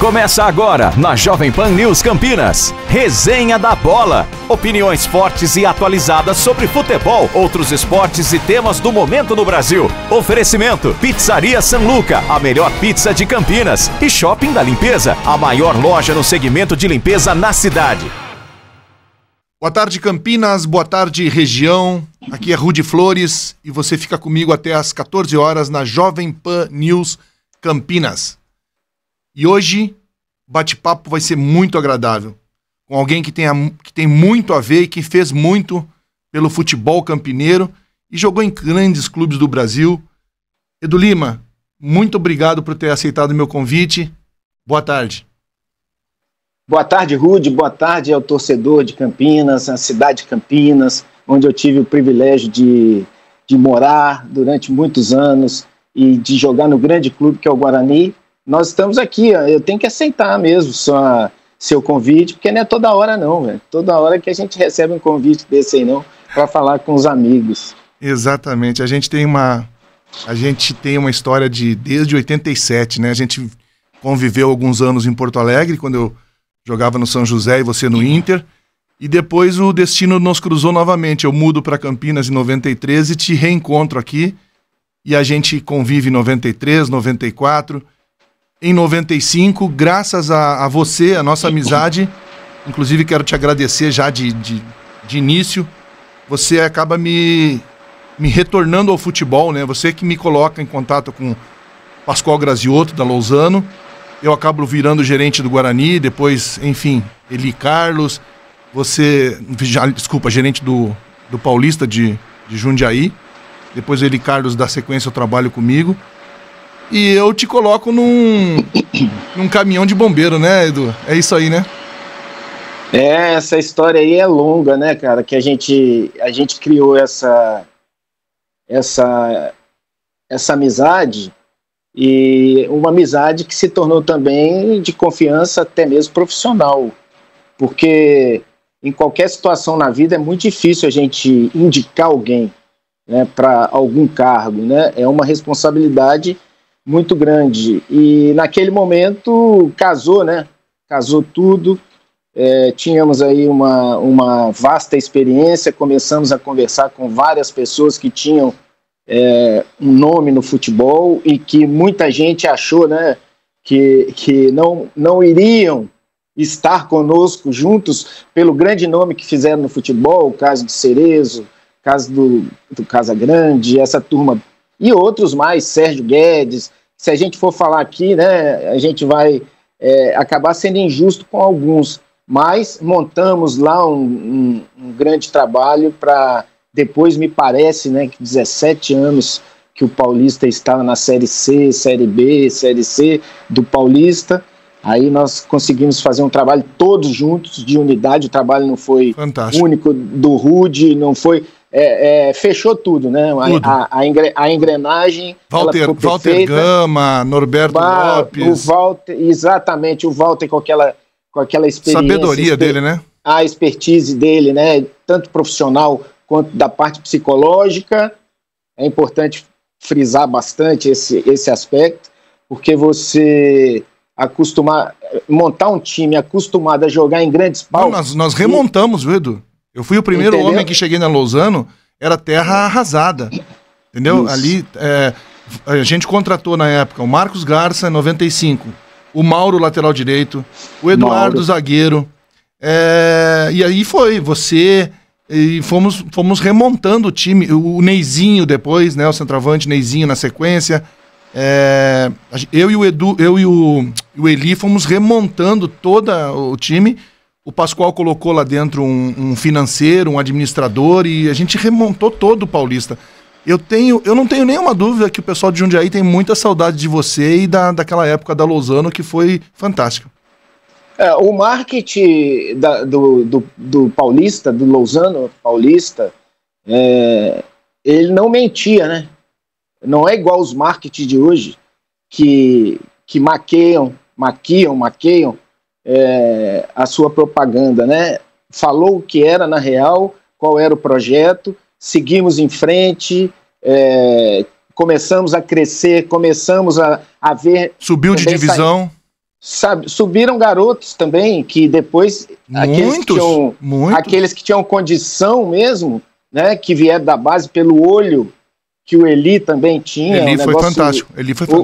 Começa agora na Jovem Pan News Campinas. Resenha da Bola. Opiniões fortes e atualizadas sobre futebol, outros esportes e temas do momento no Brasil. Oferecimento: Pizzaria San Luca, a melhor pizza de Campinas. E Shopping da Limpeza, a maior loja no segmento de limpeza na cidade. Boa tarde, Campinas. Boa tarde, região. Aqui é Rudy Flores e você fica comigo até às 14 horas na Jovem Pan News Campinas. E hoje, o bate-papo vai ser muito agradável, com alguém que tem muito a ver e que fez muito pelo futebol campineiro e jogou em grandes clubes do Brasil. Edu Lima, muito obrigado por ter aceitado o meu convite. Boa tarde. Boa tarde, Rudy. Boa tarde ao torcedor de Campinas, a cidade de Campinas, onde eu tive o privilégio de morar durante muitos anos e de jogar no grande clube que é o Guarani. Nós estamos aqui, eu tenho que aceitar mesmo seu convite, porque não é toda hora não, velho. Toda hora que a gente recebe um convite desse aí não, para falar com os amigos. Exatamente, a gente tem uma história desde 87, né? A gente conviveu alguns anos em Porto Alegre, quando eu jogava no São José e você no Inter, e depois o destino nos cruzou novamente. Eu mudo para Campinas em 93 e te reencontro aqui, e a gente convive em 93, 94... Em 95, graças a você, a nossa amizade, inclusive quero te agradecer já de início, você acaba me retornando ao futebol, né? Você que me coloca em contato com Pascoal Graziotto, da Lousano, eu acabo virando gerente do Guarani, depois, enfim, Eli Carlos, gerente do Paulista de Jundiaí, depois Eli Carlos dá sequência ao trabalho comigo. E eu te coloco num caminhão de bombeiro, né, Edu? É isso aí, né? Essa história aí é longa, né, cara? Que a gente criou essa amizade, e uma amizade que se tornou também de confiança, até mesmo profissional. Porque em qualquer situação na vida é muito difícil a gente indicar alguém, né, para algum cargo, né? É uma responsabilidade muito grande, e naquele momento casou, né? Casou tudo, tínhamos aí uma vasta experiência, começamos a conversar com várias pessoas que tinham um nome no futebol e que muita gente achou, né, que não iriam estar conosco juntos pelo grande nome que fizeram no futebol, o caso de Cerezo, o caso do Casagrande, essa turma e outros mais, Sérgio Guedes. Se a gente for falar aqui, né, a gente vai acabar sendo injusto com alguns, mas montamos lá um grande trabalho para depois, me parece, né, que 17 anos que o Paulista estava na Série C, Série B, Série C do Paulista, aí nós conseguimos fazer um trabalho todos juntos, de unidade. O trabalho não foi Fantástico. Único do Rudy, não foi... fechou tudo, né? Tudo. A engrenagem. Walter Gama, Norberto Lopes. O Walter, exatamente, o Walter com aquela experiência. Sabedoria dele, né? A expertise dele, né? Tanto profissional quanto da parte psicológica. É importante frisar bastante esse aspecto, porque você montar um time acostumado a jogar em grandes palcos. Nós remontamos, viu, Edu? Eu fui o primeiro homem que cheguei na Lousano, era terra arrasada, entendeu? Isso. Ali, a gente contratou na época o Marcos Garça, 95, o Mauro, lateral direito, o Eduardo, zagueiro, e aí foi, e fomos remontando o time, o Neizinho depois, né, o centroavante Neizinho na sequência, eu e o Edu, eu e o Eli fomos remontando todo o time. O Pascoal colocou lá dentro um financeiro, um administrador, e a gente remontou todo o Paulista. Eu não tenho nenhuma dúvida que o pessoal de Jundiaí tem muita saudade de você e daquela época da Lousano, que foi fantástica. O marketing do Paulista, do Lousano Paulista, ele não mentia, né? Não é igual os marketing de hoje, que maquiam a sua propaganda, né? Falou o que era na real, qual era o projeto, seguimos em frente, começamos a crescer, começamos a ver... Subiu de divisão. subiram garotos também, que depois, aqueles que tinham condição mesmo, né, que vieram da base pelo olho, que o Eli também tinha. Eli foi fantástico.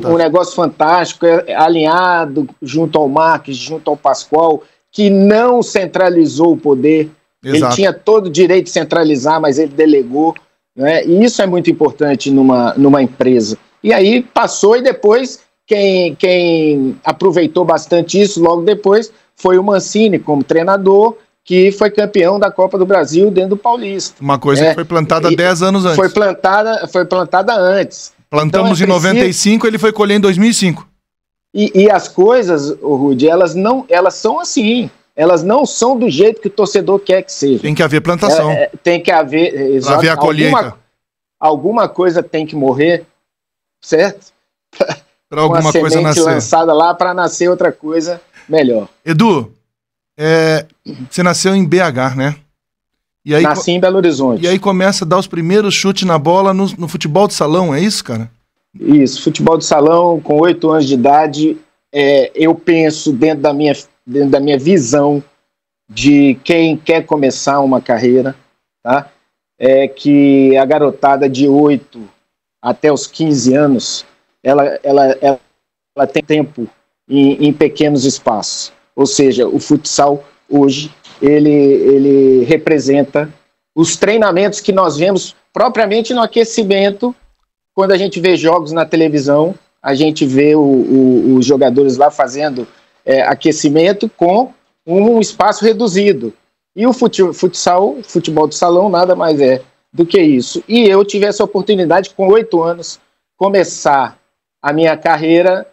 Um negócio fantástico, alinhado junto ao Marques, junto ao Pascoal, que não centralizou o poder. Exato. Ele tinha todo o direito de centralizar, mas ele delegou, né? E isso é muito importante numa empresa. E aí passou, e depois quem aproveitou bastante isso logo depois foi o Mancini como treinador, que foi campeão da Copa do Brasil dentro do Paulista. Uma coisa que foi plantada 10 anos antes. Foi plantada antes. Plantamos então, em 95, ele foi colher em 2005. E as coisas, Rudy, elas são assim. Elas não são do jeito que o torcedor quer que seja. Tem que haver plantação. Tem que haver... Para haver a colheita. Alguma coisa tem que morrer, certo? Para alguma coisa nascer. Lançada lá para nascer outra coisa melhor. Edu, você nasceu em BH, né? E aí, nasci em Belo Horizonte. E aí começa a dar os primeiros chutes na bola no futebol de salão, é isso, cara? Isso, futebol de salão, com 8 anos de idade, eu penso dentro da minha visão de quem quer começar uma carreira, tá? É que a garotada de 8 até os 15 anos, ela tem tempo em pequenos espaços. Ou seja, o futsal hoje, ele representa os treinamentos que nós vemos propriamente no aquecimento. Quando a gente vê jogos na televisão, a gente vê os jogadores lá fazendo aquecimento com um espaço reduzido. E o futebol de salão, nada mais é do que isso. E eu tive essa oportunidade, com 8 anos, começar a minha carreira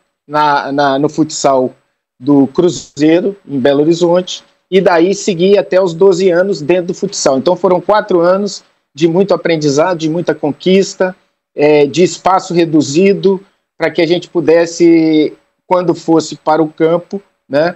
no futsal do Cruzeiro, em Belo Horizonte, e daí seguir até os 12 anos dentro do futsal. Então foram 4 anos de muito aprendizado, de muita conquista, de espaço reduzido, para que a gente pudesse, quando fosse para o campo, né?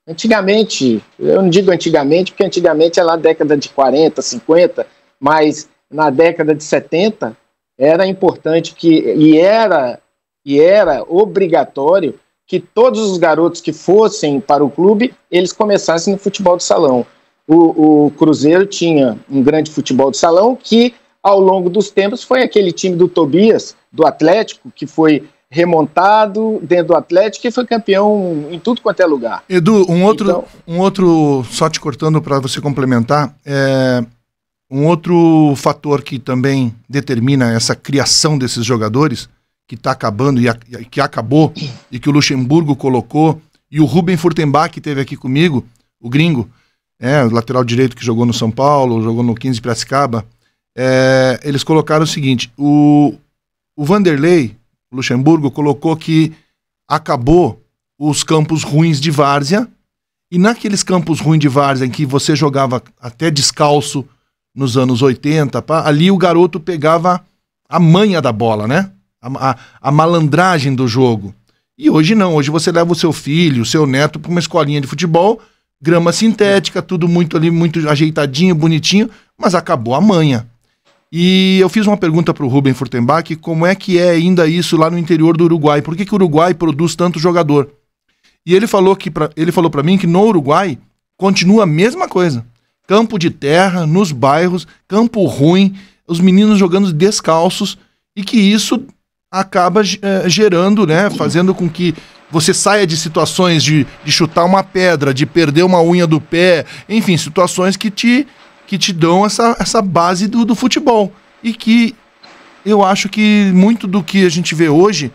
Antigamente, eu não digo antigamente, porque antigamente é lá na década de 40, 50, mas na década de 70 era importante e era obrigatório que todos os garotos que fossem para o clube, eles começassem no futebol de salão. O Cruzeiro tinha um grande futebol de salão que, ao longo dos tempos, foi aquele time do Tobias, do Atlético, que foi remontado dentro do Atlético e foi campeão em tudo quanto é lugar. Edu, um outro só te cortando para você complementar, um outro fator que também determina essa criação desses jogadores, que está acabando e que acabou, e que o Luxemburgo colocou, e o Ruben Furtenbach, que esteve aqui comigo, o gringo, o lateral direito que jogou no São Paulo, jogou no 15 Piracicaba, eles colocaram o seguinte, o Vanderlei, o Luxemburgo, colocou que acabou os campos ruins de várzea, e naqueles campos ruins de várzea em que você jogava até descalço nos anos 80, ali o garoto pegava a manha da bola, né? A malandragem do jogo. E hoje não, hoje você leva o seu filho, o seu neto para uma escolinha de futebol, grama sintética, tudo muito ali, muito ajeitadinho, bonitinho, mas acabou a manha. E eu fiz uma pergunta para o Ruben Furtenbach, como é que é ainda isso lá no interior do Uruguai? Por que o Uruguai produz tanto jogador? E ele falou para mim que no Uruguai continua a mesma coisa. Campo de terra, nos bairros, campo ruim, os meninos jogando descalços, e que isso acaba gerando, né, fazendo com que você saia de situações de chutar uma pedra, de perder uma unha do pé, enfim, situações que te dão essa base do futebol. E que eu acho que muito do que a gente vê hoje,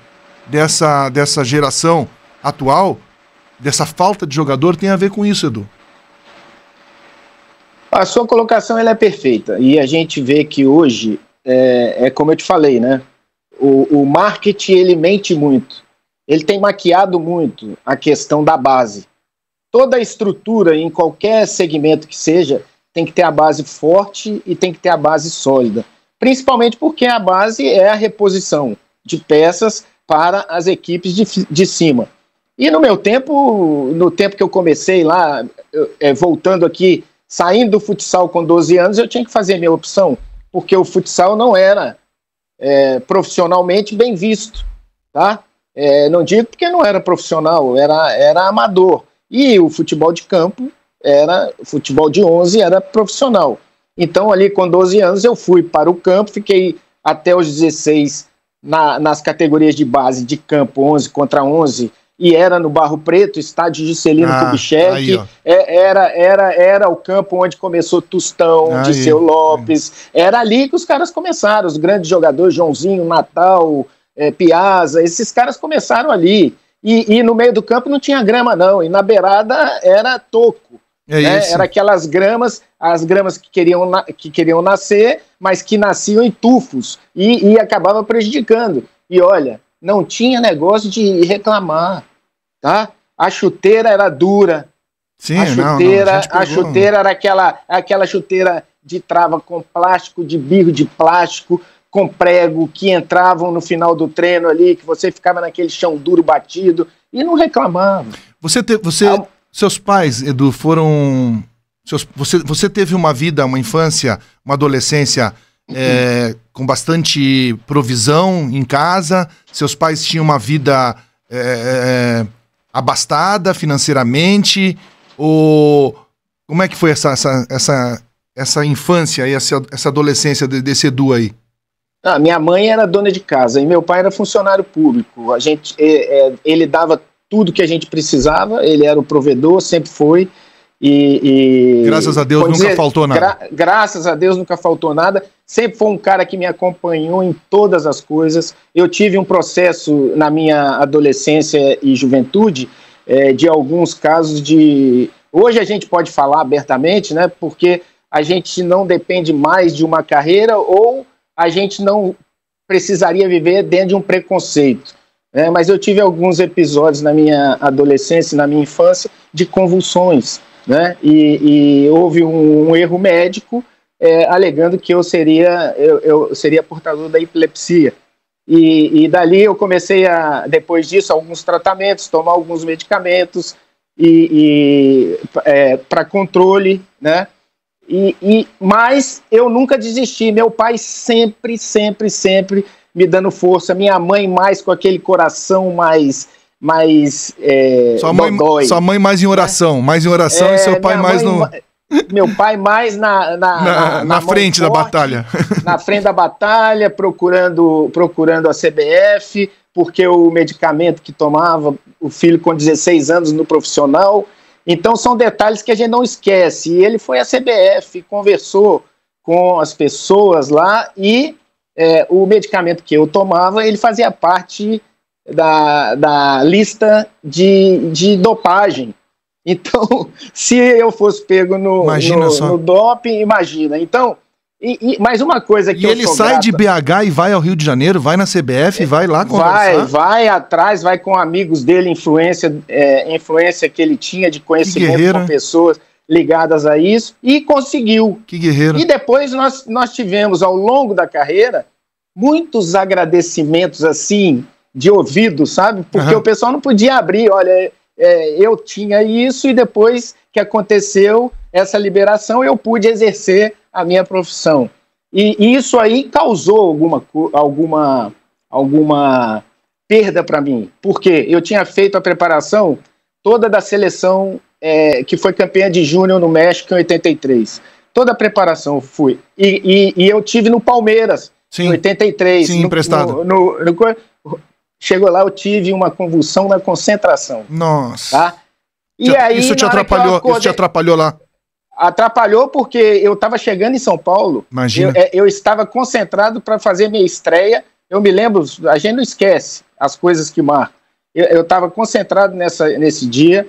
dessa geração atual, dessa falta de jogador, tem a ver com isso, Edu. A sua colocação ela é perfeita. E a gente vê que hoje, como eu te falei, né? O marketing, ele mente muito. Ele tem maquiado muito a questão da base. Toda a estrutura, em qualquer segmento que seja, tem que ter a base forte e tem que ter a base sólida. Principalmente porque a base é a reposição de peças para as equipes de cima. E no meu tempo, no tempo que eu comecei lá, voltando aqui, saindo do futsal com 12 anos, eu tinha que fazer minha opção, porque o futsal não era profissionalmente bem visto, tá? Não digo porque não era profissional, era amador. E o futebol de campo, o futebol de 11 era profissional. Então, ali com 12 anos, eu fui para o campo, fiquei até os 16 nas categorias de base de campo, 11 contra 11, e era no Barro Preto, estádio Juscelino Kubitschek, era o campo onde começou Tostão, Diceu Lopes, era ali que os caras começaram, os grandes jogadores, Joãozinho, Natal, Piazza, esses caras começaram ali, e no meio do campo não tinha grama não, e na beirada era toco, era aquelas gramas, as gramas que queriam nascer, mas que nasciam em tufos, e acabava prejudicando, e olha, não tinha negócio de reclamar, tá? A chuteira era dura. Sim, a chuteira era aquela chuteira de trava com plástico, de birro de plástico, com prego, que entravam no final do treino ali, que você ficava naquele chão duro batido, e não reclamava. Seus pais, Edu, foram... Você teve uma vida, uma infância, uma adolescência... com bastante provisão em casa, seus pais tinham uma vida abastada financeiramente, ou como é que foi essa infância e essa adolescência desse Edu aí? Minha mãe era dona de casa e meu pai era funcionário público. Ele dava tudo que a gente precisava, ele era o provedor, sempre foi. Graças a Deus nunca faltou nada. Graças a Deus nunca faltou nada. Sempre foi um cara que me acompanhou em todas as coisas. Eu tive um processo na minha adolescência e juventude de alguns casos de... Hoje a gente pode falar abertamente, né? Porque a gente não depende mais de uma carreira ou a gente não precisaria viver dentro de um preconceito. Mas eu tive alguns episódios na minha adolescência e na minha infância de convulsões. Né? E houve um erro médico alegando que eu seria portador da epilepsia. E dali eu comecei depois disso, alguns tratamentos, tomar alguns medicamentos para controle, né? Mas eu nunca desisti. Meu pai sempre me dando força. Minha mãe mais com aquele coração mais sua mãe mais em oração, e seu pai mais no... Meu pai mais na frente da batalha. Na frente da batalha, procurando a CBF, porque o medicamento que tomava, o filho com 16 anos no profissional. Então são detalhes que a gente não esquece. E ele foi à CBF, conversou com as pessoas lá e o medicamento que eu tomava, ele fazia parte da lista de dopagem. Então, se eu fosse pego no doping, imagina. Então, mais uma coisa que ele sai de BH e vai ao Rio de Janeiro, vai na CBF, vai lá conversar? Vai atrás, vai com amigos dele, influência que ele tinha de conhecimento com pessoas ligadas a isso, e conseguiu. Que guerreiro. E depois nós tivemos, ao longo da carreira, muitos agradecimentos, assim, de ouvido, sabe? Porque o pessoal não podia abrir, olha, eu tinha isso e depois que aconteceu essa liberação eu pude exercer a minha profissão. E isso aí causou alguma perda para mim, porque eu tinha feito a preparação toda da seleção que foi campeã de júnior no México em 83. Toda a preparação fui. E eu tive no Palmeiras, em 83. Sim, emprestado. Chegou lá, eu tive uma convulsão na concentração. Nossa. Tá? E aí, isso te atrapalhou lá? Atrapalhou porque eu estava chegando em São Paulo. Imagina. Eu estava concentrado para fazer minha estreia. Eu me lembro, a gente não esquece as coisas que marcam. Eu estava concentrado nesse dia.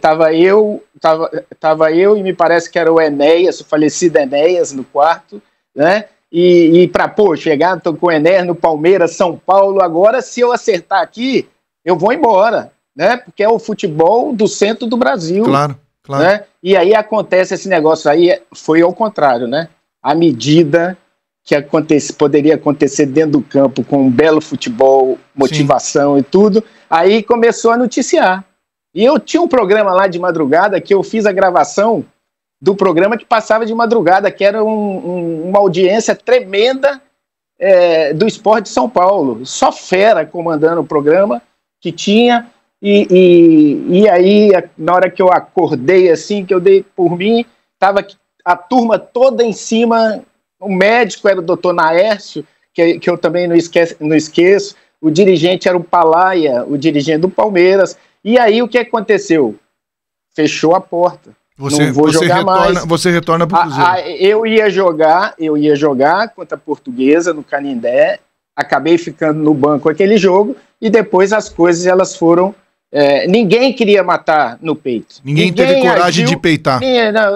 Tava eu e me parece que era o Enéas, o falecido Enéas, no quarto, né? E para chegar com o Enéas no Palmeiras, São Paulo, agora se eu acertar aqui, eu vou embora, né? Porque é o futebol do centro do Brasil. Claro. Né? E aí acontece esse negócio aí, foi ao contrário, né? À medida que poderia acontecer dentro do campo, com um belo futebol, motivação e tudo, aí começou a noticiar. E eu tinha um programa lá de madrugada que eu fiz a gravação do programa que passava de madrugada, que era uma audiência tremenda do Sport de São Paulo, só fera comandando o programa que tinha, e aí, na hora que eu acordei, assim, que eu dei por mim, estava a turma toda em cima, o médico era o doutor Naércio, que eu também não esqueço, o dirigente era o Palaia, o dirigente do Palmeiras, e aí o que aconteceu? Fechou a porta. Não vou jogar mais. Você retorna para o Cruzeiro. Eu ia jogar contra a Portuguesa no Canindé, acabei ficando no banco aquele jogo, e depois as coisas elas foram... ninguém queria matar no peito. Ninguém teve coragem de peitar.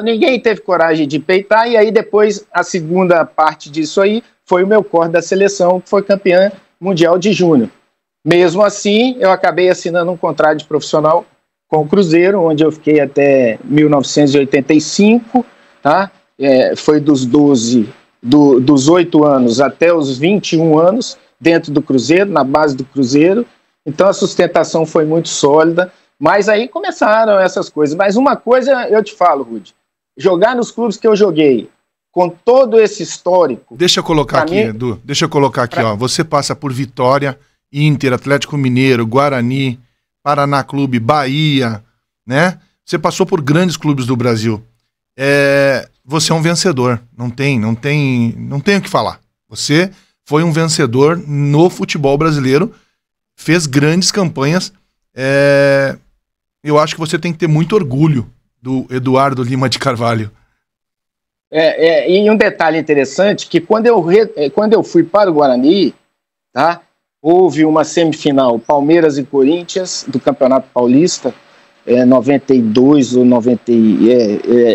Ninguém teve coragem de peitar, e aí depois a segunda parte disso aí foi o meu corte da seleção, que foi campeã mundial de júnior. Mesmo assim, eu acabei assinando um contrato de profissional com o Cruzeiro, onde eu fiquei até 1985, tá? Foi dos 8 anos até os 21 anos, dentro do Cruzeiro, na base do Cruzeiro. Então a sustentação foi muito sólida, mas aí começaram essas coisas. Mas uma coisa eu te falo, Rudy, jogar nos clubes que eu joguei, com todo esse histórico... Deixa eu colocar aqui, Edu, ó, você passa por Vitória, Inter, Atlético Mineiro, Guarani, Paraná Clube, Bahia, né? Você passou por grandes clubes do Brasil. Você é um vencedor, não tem o que falar. Você foi um vencedor no futebol brasileiro, fez grandes campanhas. Eu acho que você tem que ter muito orgulho do Eduardo Lima de Carvalho. E um detalhe interessante, que quando eu fui para o Guarani, tá, houve uma semifinal Palmeiras e Corinthians do Campeonato Paulista, 92 ou 90,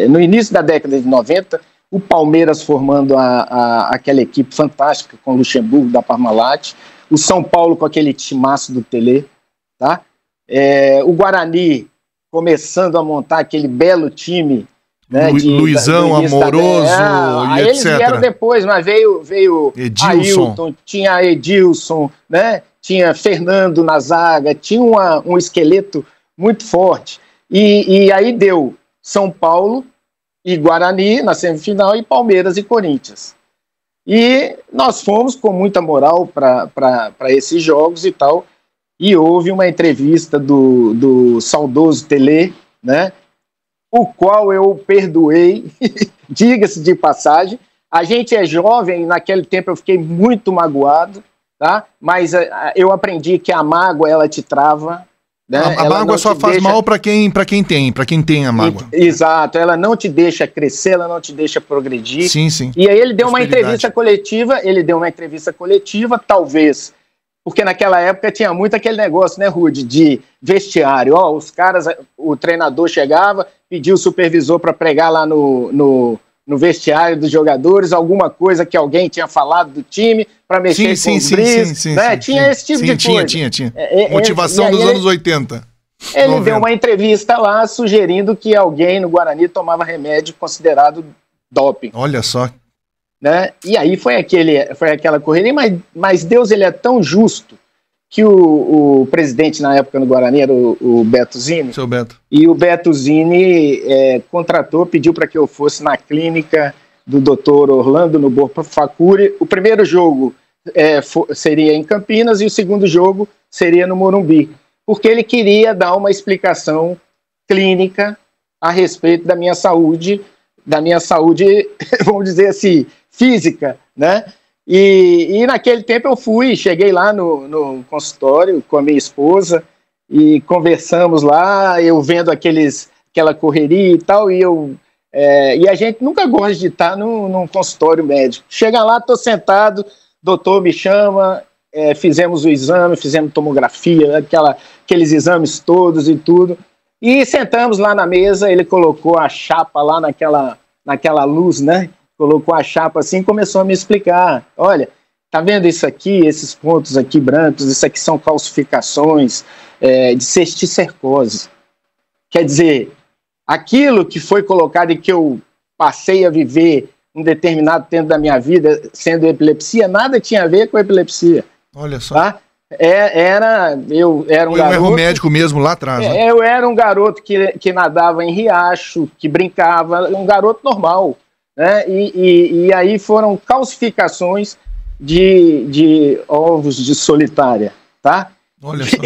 no início da década de 90, o Palmeiras formando aquela equipe fantástica com o Luxemburgo da Parmalat, o São Paulo com aquele timaço do Tele, tá? O Guarani começando a montar aquele belo time, né, Luizão, Amoroso, e eles etc. vieram depois, mas veio Edilson. Ailton, tinha Edilson, né, tinha Fernando na zaga, tinha um esqueleto muito forte. E aí deu São Paulo e Guarani na semifinal e Palmeiras e Corinthians. E nós fomos com muita moral para esses jogos e tal, e houve uma entrevista do saudoso Tele, né, o qual eu perdoei, diga-se de passagem. A gente é jovem, naquele tempo eu fiquei muito magoado, tá? Mas eu aprendi que a mágoa, ela te trava. Né? A mágoa só faz mal para quem tem a mágoa. Exato, ela não te deixa crescer, ela não te deixa progredir. Sim, sim. E aí ele deu uma entrevista coletiva, talvez... Porque naquela época tinha muito aquele negócio, né, Rudy, de vestiário. Os caras, o treinador chegava, pedia o supervisor para pregar lá no vestiário dos jogadores, alguma coisa que alguém tinha falado do time, para mexer com os bris, né? Tinha esse tipo de coisa. Tinha. Motivação dos anos 80. Ele 90. Deu uma entrevista lá sugerindo que alguém no Guarani tomava remédio considerado doping. Olha só. Né? E aí foi aquela correria, mas Deus, ele é tão justo que o presidente na época no Guarani era o Beto Zini. Seu Beto. E o Beto Zini pediu para que eu fosse na clínica do Dr. Orlando no Facuri. O primeiro jogo seria em Campinas e o segundo jogo seria no Morumbi, porque ele queria dar uma explicação clínica a respeito da minha saúde, vamos dizer assim, física, né? E naquele tempo eu cheguei lá no consultório com a minha esposa e conversamos lá, eu vendo aquela correria e tal, e a gente nunca gosta de estar num consultório médico. Chega lá, tô sentado, doutor me chama, fizemos o exame, fizemos tomografia, aqueles exames todos e tudo, e sentamos lá na mesa, ele colocou a chapa lá naquela luz, né? Colocou a chapa assim e começou a me explicar. Olha, tá vendo isso aqui, esses pontos aqui brancos, isso aqui são calcificações de cisticercose. Quer dizer, aquilo que foi colocado e que eu passei a viver um determinado tempo da minha vida sendo epilepsia, nada tinha a ver com epilepsia. Olha só. Tá? Eu era um garoto... Foi um erro médico mesmo lá atrás. Né? Eu era um garoto que nadava em riacho, que brincava, um garoto normal. Né? E aí foram calcificações de ovos de solitária, tá? Olha só.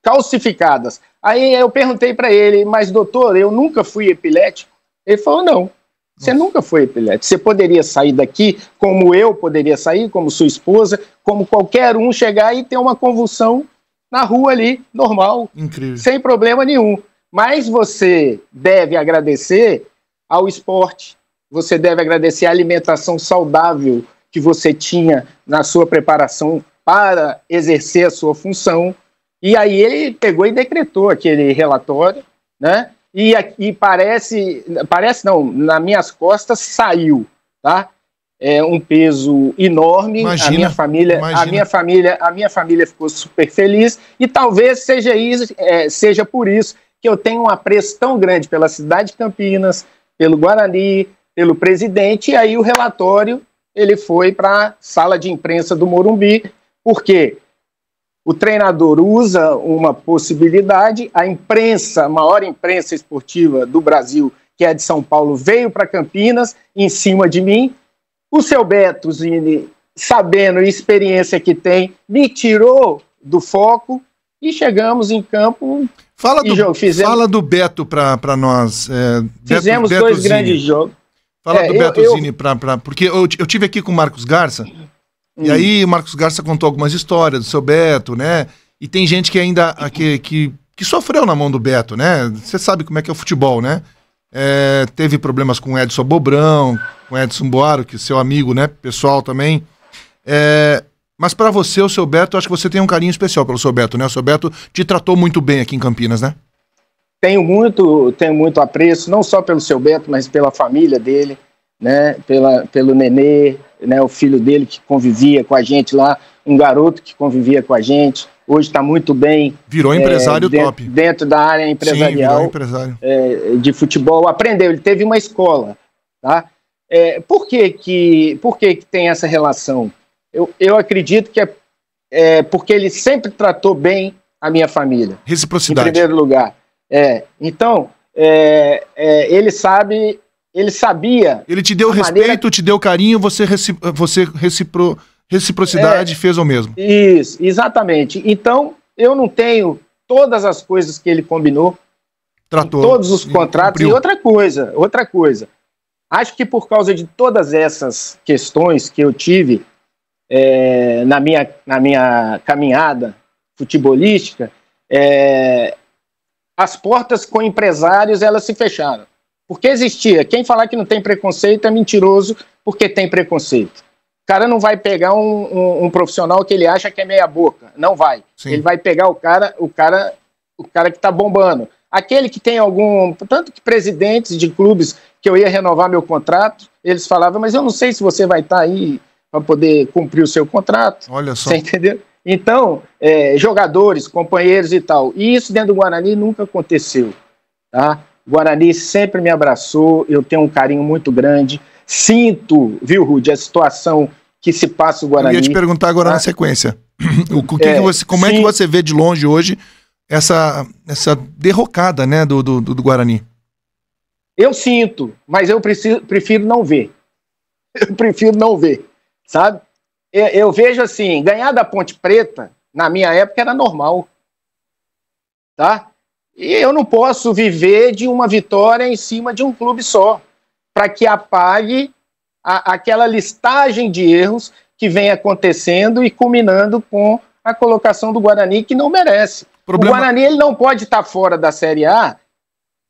Calcificadas. Aí eu perguntei para ele, mas doutor, eu nunca fui epilético? Ele falou, não, você nunca foi epilético. Você poderia sair daqui, como eu poderia sair, como sua esposa, como qualquer um chegar e ter uma convulsão na rua ali, normal, Incrível. Sem problema nenhum. Mas você deve agradecer ao esporte, você deve agradecer à alimentação saudável que você tinha na sua preparação para exercer a sua função. E aí ele pegou e decretou aquele relatório, né? E parece não, nas minhas costas saiu, tá? É um peso enorme. Imagina, a minha família ficou super feliz e talvez seja por isso que eu tenho um apreço tão grande pela cidade de Campinas, pelo Guarani, pelo presidente. E aí o relatório ele foi para a sala de imprensa do Morumbi, porque o treinador usa uma possibilidade, a imprensa, a maior imprensa esportiva do Brasil, que é a de São Paulo, veio para Campinas em cima de mim. O seu Beto Zini, sabendo a experiência que tem, me tirou do foco e chegamos em campo. Fala do Beto para nós. Fizemos Beto dois Zini. grandes jogos. Fala do Beto Zini, porque eu tive aqui com o Marcos Garça, e aí o Marcos Garça contou algumas histórias do seu Beto, né? E tem gente que ainda que sofreu na mão do Beto, né? Você sabe como é que é o futebol, né? Teve problemas com o Edson Bobrão, com o Edson Boaro, que é seu amigo, né? Pessoal também. Mas para você, o seu Beto, acho que você tem um carinho especial pelo seu Beto, né? O seu Beto te tratou muito bem aqui em Campinas, né? Tenho muito apreço, não só pelo seu Beto, mas pela família dele, né? Pelo Nenê, né? O filho dele que convivia com a gente lá, um garoto que convivia com a gente, hoje está muito bem. Virou empresário top. Dentro da área empresarial. Sim, virou empresário. De futebol, aprendeu, ele teve uma escola, tá? Por que tem essa relação? Eu acredito que é porque ele sempre tratou bem a minha família. Reciprocidade. Em primeiro lugar. Então, ele sabia... Ele te deu respeito, te deu carinho, você reciprocidade fez o mesmo. Isso, exatamente. Então, eu não tenho todas as coisas que ele combinou, tratou, todos os contratos. Cumpriu. E outra coisa. Acho que por causa de todas essas questões que eu tive na minha caminhada futebolística, as portas com empresários, elas se fecharam. Porque existia. Quem falar que não tem preconceito é mentiroso, porque tem preconceito. O cara não vai pegar um profissional que ele acha que é meia boca. Não vai. Sim. Ele vai pegar o cara que está bombando. Aquele que tem tanto que presidentes de clubes que eu ia renovar meu contrato, eles falavam, mas eu não sei se você vai estar aí para poder cumprir o seu contrato. Olha só. Você entendeu? Então, jogadores, companheiros e tal. E isso dentro do Guarani nunca aconteceu. Tá? O Guarani sempre me abraçou, eu tenho um carinho muito grande. Sinto, viu, Rudy, a situação que se passa o Guarani. Eu ia te perguntar agora na sequência. Como é que você vê de longe hoje essa derrocada, né, do Guarani? Eu sinto, mas eu prefiro não ver. Eu prefiro não ver, sabe? Eu vejo assim, ganhar da Ponte Preta, na minha época, era normal. Tá? E eu não posso viver de uma vitória em cima de um clube só, para que apague aquela listagem de erros que vem acontecendo e culminando com a colocação do Guarani, que não merece. O Guarani ele não pode estar fora da Série A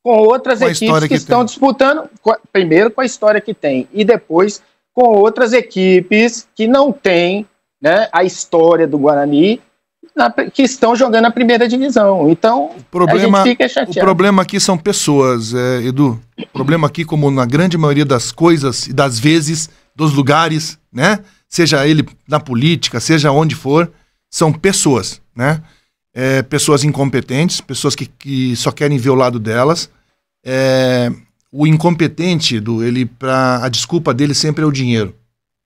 com outras equipes que estão disputando, primeiro com a história que tem, e depois com outras equipes que não têm, né, a história do Guarani, que estão jogando a primeira divisão. Então, a gente fica chateado. O problema aqui são pessoas, Edu. O problema aqui, como na grande maioria das coisas e das vezes, dos lugares, né? Seja ele na política, seja onde for, são pessoas, né? Pessoas incompetentes, pessoas que só querem ver o lado delas. O incompetente, a desculpa dele sempre é o dinheiro.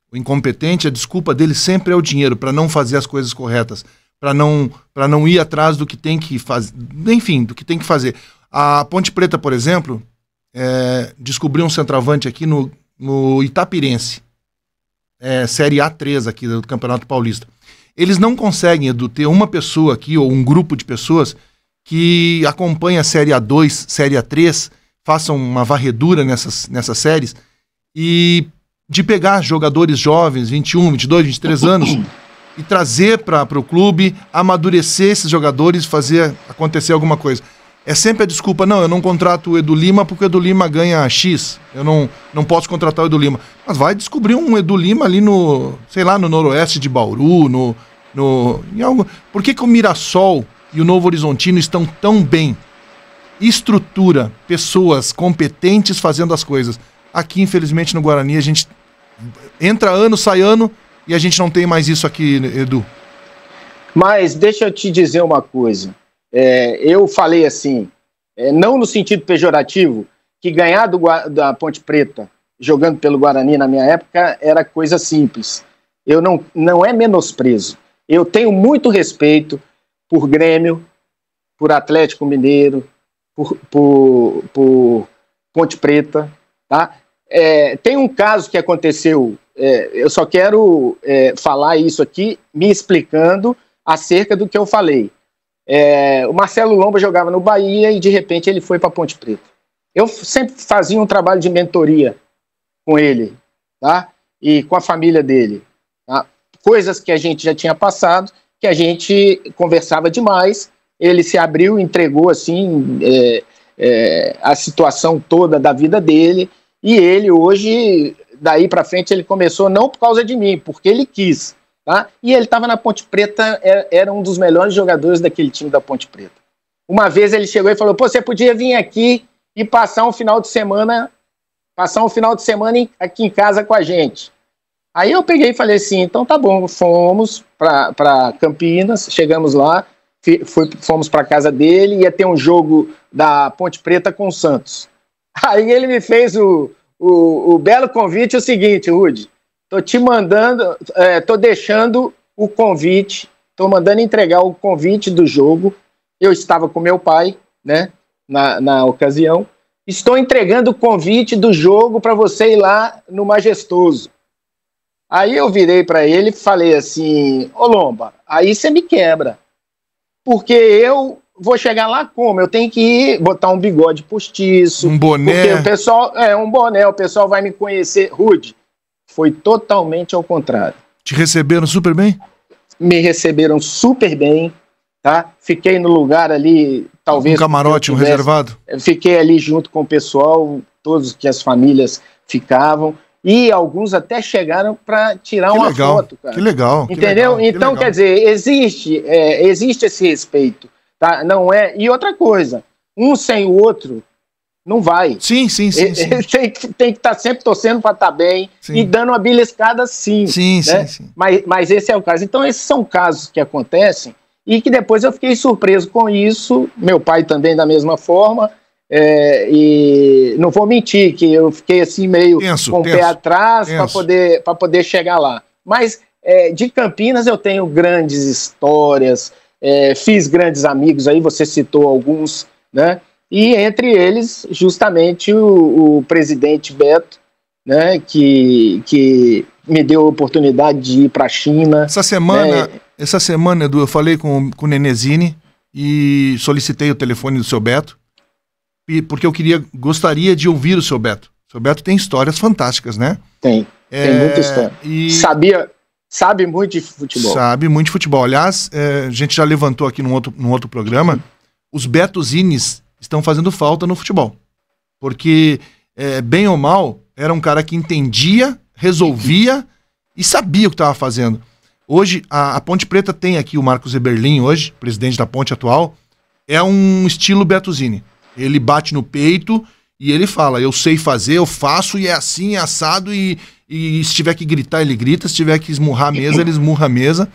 O incompetente, a desculpa dele sempre é o dinheiro, para não fazer as coisas corretas, para não ir atrás do que tem que fazer, enfim, do que tem que fazer. A Ponte Preta, por exemplo, descobriu um centroavante aqui no Itapirense. Série A3 aqui do Campeonato Paulista. Eles não conseguem, Edu, ter uma pessoa aqui, ou um grupo de pessoas, que acompanha a Série A2, Série A3, façam uma varredura nessas séries, e de pegar jogadores jovens, 21, 22, 23 anos, e trazer para o clube, amadurecer esses jogadores, fazer acontecer alguma coisa. É sempre a desculpa, não, eu não contrato o Edu Lima porque o Edu Lima ganha X, eu não posso contratar o Edu Lima. Mas vai descobrir um Edu Lima ali no noroeste de Bauru, em algo... Por que o Mirassol e o Novo Horizontino estão tão bem? Estrutura, pessoas competentes fazendo as coisas. Aqui, infelizmente, no Guarani, a gente entra ano, sai ano, e a gente não tem mais isso aqui, Edu. Mas deixa eu te dizer uma coisa. Eu falei assim, não no sentido pejorativo, que ganhar da Ponte Preta jogando pelo Guarani na minha época era coisa simples. Não é menosprezo. Eu tenho muito respeito por Grêmio, por Atlético Mineiro, por Ponte Preta, tá? Tem um caso que aconteceu, eu só quero falar isso aqui, me explicando acerca do que eu falei. O Marcelo Lomba jogava no Bahia e de repente ele foi para Ponte Preta. Eu sempre fazia um trabalho de mentoria com ele, tá? E com a família dele, tá? Coisas que a gente já tinha passado, que a gente conversava demais. Ele se abriu, entregou assim a situação toda da vida dele, e ele hoje, daí para frente, ele começou não por causa de mim, porque ele quis, tá? E ele estava na Ponte Preta, era um dos melhores jogadores daquele time da Ponte Preta. Uma vez ele chegou e falou, pô, você podia vir aqui e passar um final de semana aqui em casa com a gente. Aí eu peguei e falei assim, então tá bom, fomos para Campinas, chegamos lá, fomos para casa dele, ia ter um jogo da Ponte Preta com o Santos. Aí ele me fez o belo convite, o seguinte, Rudy, tô te mandando, tô deixando o convite, tô mandando entregar o convite do jogo, eu estava com meu pai, né, na ocasião, estou entregando o convite do jogo para você ir lá no Majestoso. Aí eu virei para ele e falei assim, ô Lomba, aí você me quebra, porque eu vou chegar lá como? Eu tenho que ir, botar um bigode postiço. Um boné. Porque o pessoal, um boné, o pessoal vai me conhecer. Rudy, foi totalmente ao contrário. Te receberam super bem? Me receberam super bem, tá? Fiquei no lugar ali, talvez... Um camarote, um reservado? Fiquei ali junto com o pessoal, todos que as famílias ficavam. E alguns até chegaram para tirar uma foto, cara. Que legal. Entendeu? Que legal, então, quer dizer, existe esse respeito, tá? Não é... E outra coisa, um sem o outro não vai. Sim. Tem que estar sempre torcendo para estar bem, sim, e dando uma beliscada, sim. Sim. Mas esse é o caso. Então, esses são casos que acontecem e que depois eu fiquei surpreso com isso. Meu pai também da mesma forma. E não vou mentir que eu fiquei assim meio com o pé atrás para poder chegar lá. Mas de Campinas eu tenho grandes histórias, fiz grandes amigos aí, você citou alguns, né? E entre eles justamente o presidente Beto, né? Que me deu a oportunidade de ir para a China. Essa semana, Edu, eu falei com o Nenezini e solicitei o telefone do seu Beto, porque eu gostaria de ouvir o seu Beto. O seu Beto tem histórias fantásticas, né? Tem muita história. Sabe muito de futebol. Sabe muito de futebol. Aliás, a gente já levantou aqui num outro programa, os Betozines estão fazendo falta no futebol. Porque, bem ou mal, era um cara que entendia, resolvia e sabia o que estava fazendo. Hoje, a Ponte Preta tem aqui o Marcos Eberlin, hoje, presidente da Ponte atual, é um estilo Betozini. Ele bate no peito e ele fala, eu sei fazer, eu faço e é assim, é assado, e se tiver que gritar, ele grita, se tiver que esmurrar a mesa, ele esmurra a mesa.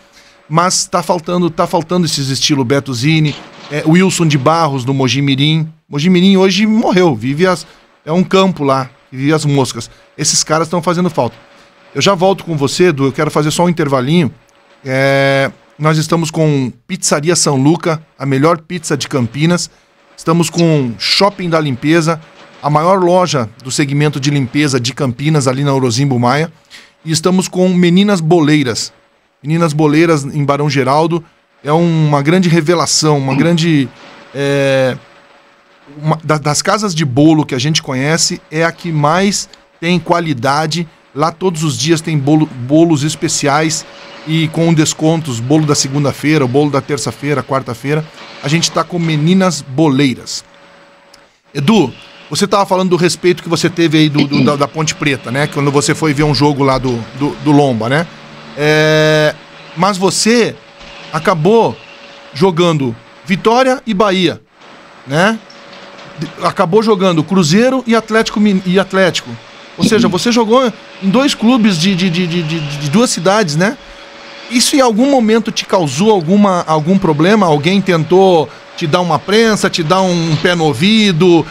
Mas tá faltando esses estilos Betozini, Wilson de Barros do Mojimirim. Mojimirim hoje morreu, é um campo lá, vive as moscas. Esses caras estão fazendo falta. Eu já volto com você, Edu, eu quero fazer só um intervalinho. Nós estamos com Pizzaria São Luca, a melhor pizza de Campinas. Estamos com Shopping da Limpeza, a maior loja do segmento de limpeza de Campinas, ali na Orozimbo Maia. e estamos com Meninas Boleiras. Meninas Boleiras em Barão Geraldo. É uma grande revelação, uma grande... das casas de bolo que a gente conhece, é a que mais tem qualidade. Lá todos os dias tem bolos especiais e com descontos, bolo da segunda-feira, o bolo da terça-feira, quarta-feira. A gente está com Meninas Boleiras. Edu, você estava falando do respeito que você teve aí da Ponte Preta, né? Quando você foi ver um jogo lá do Lomba, né? Mas você acabou jogando Vitória e Bahia, né? Acabou jogando Cruzeiro e Atlético. Ou seja, você jogou em 2 clubes de 2 cidades, né? Isso em algum momento te causou algum problema? Alguém tentou te dar uma prensa, te dar um pé no ouvido,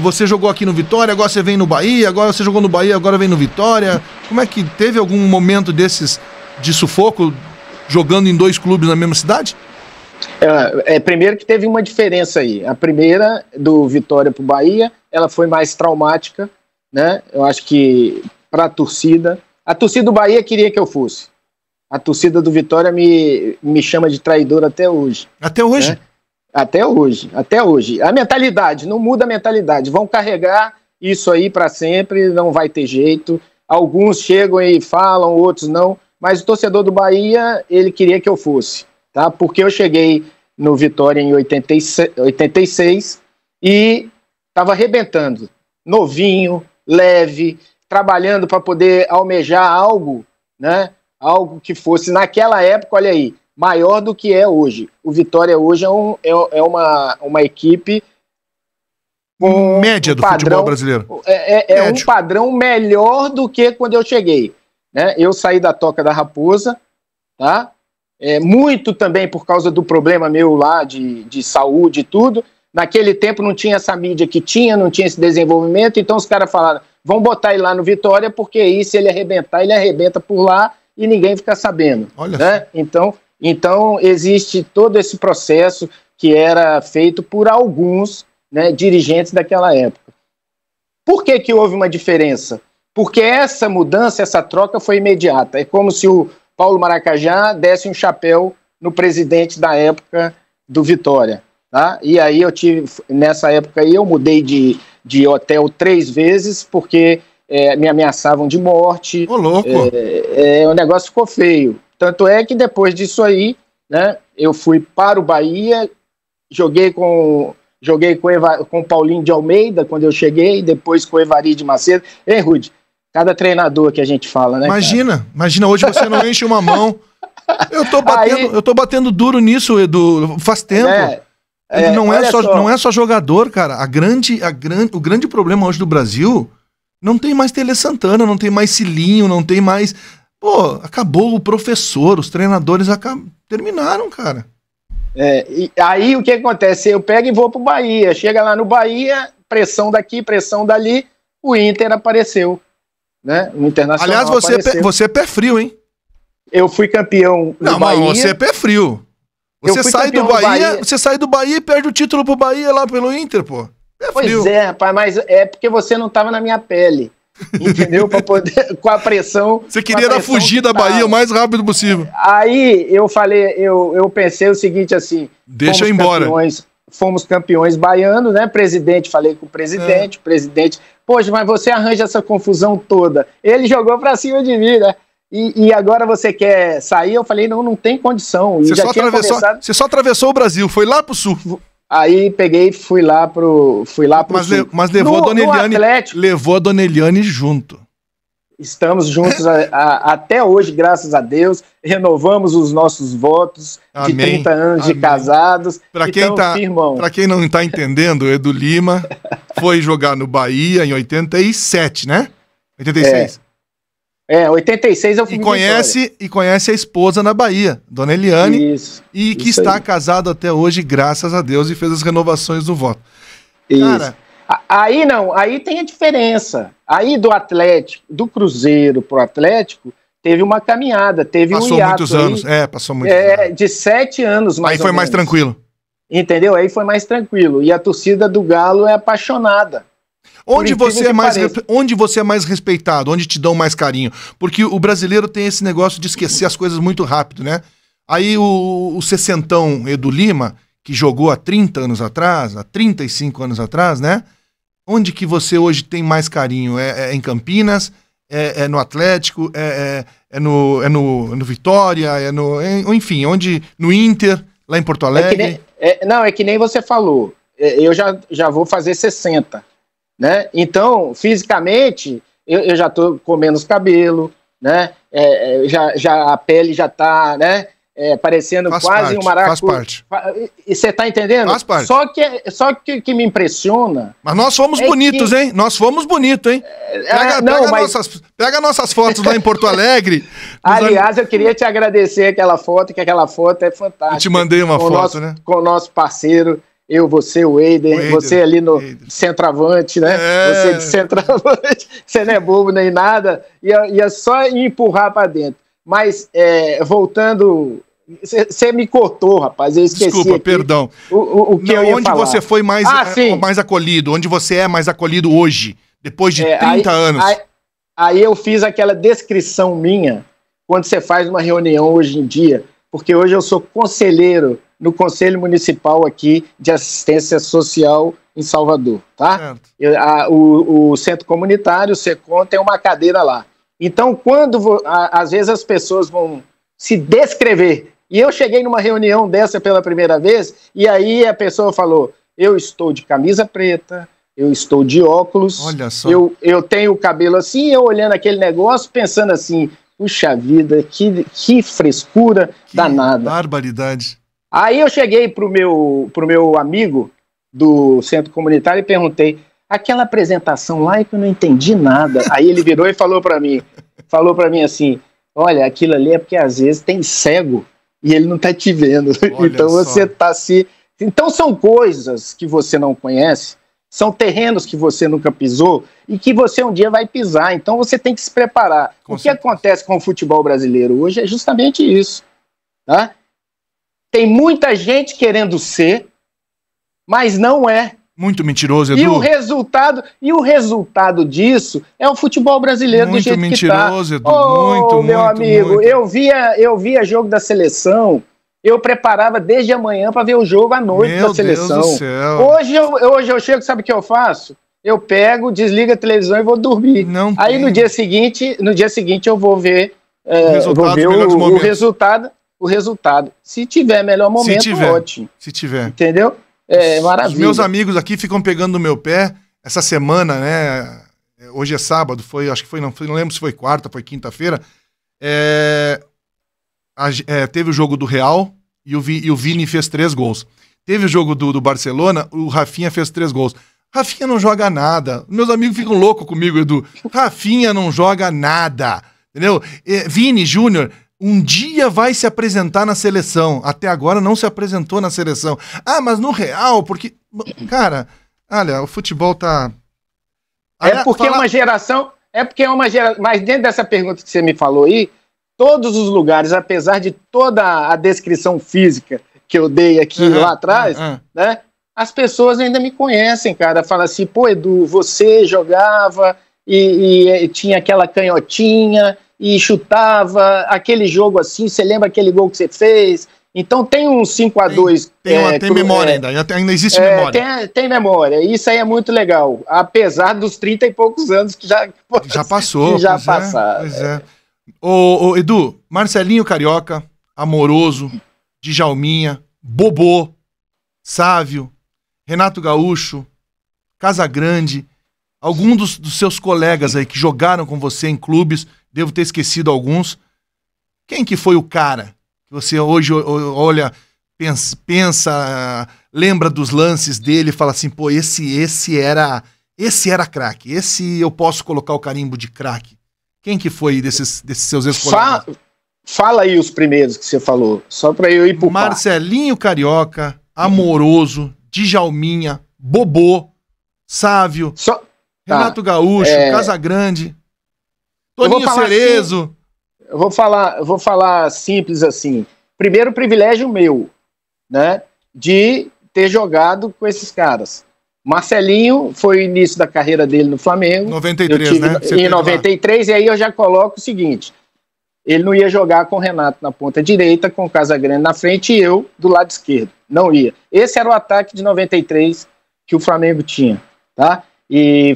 você jogou aqui no Vitória, agora você vem no Bahia, agora você jogou no Bahia, agora vem no Vitória. Como é que teve algum momento desses de sufoco jogando em 2 clubes na mesma cidade? Primeiro que teve uma diferença aí. A primeira, do Vitória pro Bahia, ela foi mais traumática, né? Eu acho que para a torcida do Bahia queria que eu fosse. A torcida do Vitória me chama de traidor até hoje. Até hoje? Né? Até hoje. A mentalidade, não muda a mentalidade. Vão carregar isso aí para sempre, não vai ter jeito. Alguns chegam e falam, outros não. Mas o torcedor do Bahia, ele queria que eu fosse. Tá? Porque eu cheguei no Vitória em 86 e estava arrebentando. Novinho, leve, trabalhando para poder almejar algo, né? Algo que fosse, naquela época, olha aí, maior do que é hoje. O Vitória hoje é uma equipe com média do futebol brasileiro. Um padrão melhor do que quando eu cheguei. Né? Eu saí da Toca da Raposa, tá? Muito também por causa do problema meu lá de saúde e tudo. Naquele tempo não tinha essa mídia que tinha, não tinha esse desenvolvimento, então os caras falaram, vamos botar ele lá no Vitória, porque aí se ele arrebentar, ele arrebenta por lá e ninguém fica sabendo. Olha, né? Então existe todo esse processo que era feito por alguns, né, dirigentes daquela época. Por que houve uma diferença? Porque essa mudança, essa troca foi imediata. É como se o Paulo Maracajá desse um chapéu no presidente da época do Vitória. Tá? E aí nessa época aí eu mudei de hotel 3 vezes, porque me ameaçavam de morte. Ô, louco! O negócio ficou feio. Tanto é que depois disso aí, né, eu fui para o Bahia, joguei com o Paulinho de Almeida quando eu cheguei, depois com o Evari de Macedo. Ei, Rudy, cada treinador que a gente fala, né? Imagina, hoje você não enche uma mão. Eu tô batendo duro nisso, Edu, faz tempo. Não é só jogador, cara. O grande problema hoje do Brasil, não tem mais Tele Santana, não tem mais Cilinho, não tem mais... Pô, acabou o professor, os treinadores terminaram, cara. E aí o que acontece? Eu pego e vou pro Bahia. Chega lá no Bahia, pressão daqui, pressão dali, o Inter apareceu. Né? O Internacional. Aliás, você é pé frio, hein? Eu fui campeão no Bahia. Mas você é pé frio. Você sai do Bahia, você sai do Bahia e perde o título pro Bahia lá pelo Inter, pô. Pois é, rapaz, mas é porque você não tava na minha pele. Entendeu? Pra poder, com a pressão. Você queria fugir da Bahia o mais rápido possível. Aí eu falei, eu pensei o seguinte assim: deixa eu ir embora. Fomos campeões baianos, né? Falei com o presidente, poxa, mas você arranja essa confusão toda. Ele jogou pra cima de mim, né? E agora você quer sair? Eu falei, não tem condição. Você só atravessou o Brasil, foi lá pro sul. Aí peguei e fui lá pro sul. Mas levou a Dona Eliane junto. Estamos juntos até hoje, graças a Deus. Renovamos os nossos votos. Amém. De 30 anos de casados. Para quem não está entendendo, o Edu Lima foi jogar no Bahia em 87, né? 86. 86 eu fui e conhece a esposa na Bahia, Dona Eliane, que está casado até hoje, graças a Deus, e fez as renovações do voto. Isso. Cara, aí tem a diferença. Aí do Cruzeiro pro Atlético, teve uma caminhada, teve um hiato. Passou muitos anos, passou muitos anos. De 7 anos, mais ou menos. Aí foi mais tranquilo. Entendeu? Aí foi mais tranquilo. E a torcida do Galo é apaixonada. Onde você é mais respeitado? Onde te dão mais carinho? Porque o brasileiro tem esse negócio de esquecer as coisas muito rápido, né? Aí o sessentão Edu Lima, que jogou há 30 anos atrás, há 35 anos atrás, né? Onde que você hoje tem mais carinho? É em Campinas? É no Atlético? É no Vitória? Enfim, onde? No Inter? Lá em Porto Alegre? É que nem você falou. Eu já vou fazer 60. Né? Então, fisicamente, eu já estou com menos cabelo, né? A pele já está, né? Parecendo quase um maracu. Faz parte. E você está entendendo? Faz parte. Só que me impressiona... Mas nós fomos bonitos, hein? Nós fomos bonitos, hein? Pega nossas fotos lá em Porto Alegre. Aliás, eu queria te agradecer aquela foto, que aquela foto é fantástica. Eu te mandei uma foto, né? Com o nosso parceiro... você, o Eider, você ali no centroavante, né? Você de centroavante, você não é bobo nem nada, ia só empurrar para dentro. Mas, voltando, você me cortou, rapaz, eu esqueci. Desculpa, aqui perdão. O que eu ia onde falar. você foi mais acolhido? Onde você é mais acolhido hoje, depois de 30 anos? Aí eu fiz aquela descrição minha, quando você faz uma reunião hoje em dia, porque hoje eu sou conselheiro no Conselho Municipal aqui de Assistência Social em Salvador, tá? O Centro Comunitário, o SECOM, tem uma cadeira lá. Então, às vezes as pessoas vão se descrever, e eu cheguei numa reunião dessa pela primeira vez, e aí a pessoa falou, eu estou de camisa preta, eu estou de óculos, olha só. Eu tenho o cabelo assim, eu olhando aquele negócio, pensando assim, puxa vida, que frescura danada. Barbaridade. Aí eu cheguei pro meu amigo do Centro Comunitário e perguntei, aquela apresentação lá é que eu não entendi nada. Aí ele virou e falou para mim assim, olha, aquilo ali é porque às vezes tem cego e ele não tá te vendo. Olha então você tá se... Então são coisas que você não conhece, são terrenos que você nunca pisou e que você um dia vai pisar. Então você tem que se preparar. O que acontece com o futebol brasileiro hoje é justamente isso, tá? Tem muita gente querendo ser, mas não é. Muito mentiroso, Edu. E o resultado disso é o futebol brasileiro muito do jeito que tá. Muito mentiroso, Edu. Meu amigo, eu via jogo da seleção, eu preparava desde amanhã para ver o jogo à noite da seleção. Meu Deus do céu. Hoje eu chego, sabe o que eu faço? Eu pego, desligo a televisão e vou dormir. Aí no dia seguinte eu vou ver o resultado. Se tiver melhor momento, ótimo. Se tiver. Entendeu? Maravilha. Os meus amigos aqui ficam pegando no meu pé essa semana, né? Hoje é sábado, não lembro se foi quarta, foi quinta-feira. Teve o jogo do Real e o Vini fez 3 gols. Teve o jogo do Barcelona, o Rafinha fez 3 gols. Rafinha não joga nada. Meus amigos ficam loucos comigo, Edu. Rafinha não joga nada. Entendeu? Vini Júnior um dia vai se apresentar na seleção. Até agora não se apresentou na seleção. Ah, mas no Real, porque... Cara, olha, o futebol tá... É porque é uma geração... Mas dentro dessa pergunta que você me falou aí, todos os lugares, apesar de toda a descrição física que eu dei aqui lá atrás, né? As pessoas ainda me conhecem, cara. Fala assim, pô, Edu, você jogava e tinha aquela canhotinha e chutava aquele jogo assim, você lembra aquele gol que você fez? Então tem um 5-2. Tem memória ainda existe memória. Tem memória, isso aí é muito legal, apesar dos 30 e poucos anos que já passou. Que já passaram. Pois é. Ô, Edu, Marcelinho Carioca, Amoroso, Djalminha, Bobô, Sávio, Renato Gaúcho, Casagrande, algum dos seus colegas aí que jogaram com você em clubes, devo ter esquecido alguns. Quem que foi o cara que você hoje olha, pensa, lembra dos lances dele e fala assim, pô, esse era craque, esse eu posso colocar o carimbo de craque. Quem que foi desses seus ex-colegas? Fala aí os primeiros que você falou, só pra eu ir pro Marcelinho Carioca, Amoroso, Djalminha, Bobô, Sávio, Renato Gaúcho, Casagrande, Toninho Cerezo. Eu vou falar simples assim. Primeiro, privilégio meu, né, de ter jogado com esses caras. Marcelinho foi o início da carreira dele no Flamengo. 93, né? Em 93, e aí eu já coloco o seguinte, ele não ia jogar com o Renato na ponta direita, com o Casagrande na frente e eu do lado esquerdo. Não ia. Esse era o ataque de 93 que o Flamengo tinha, tá? E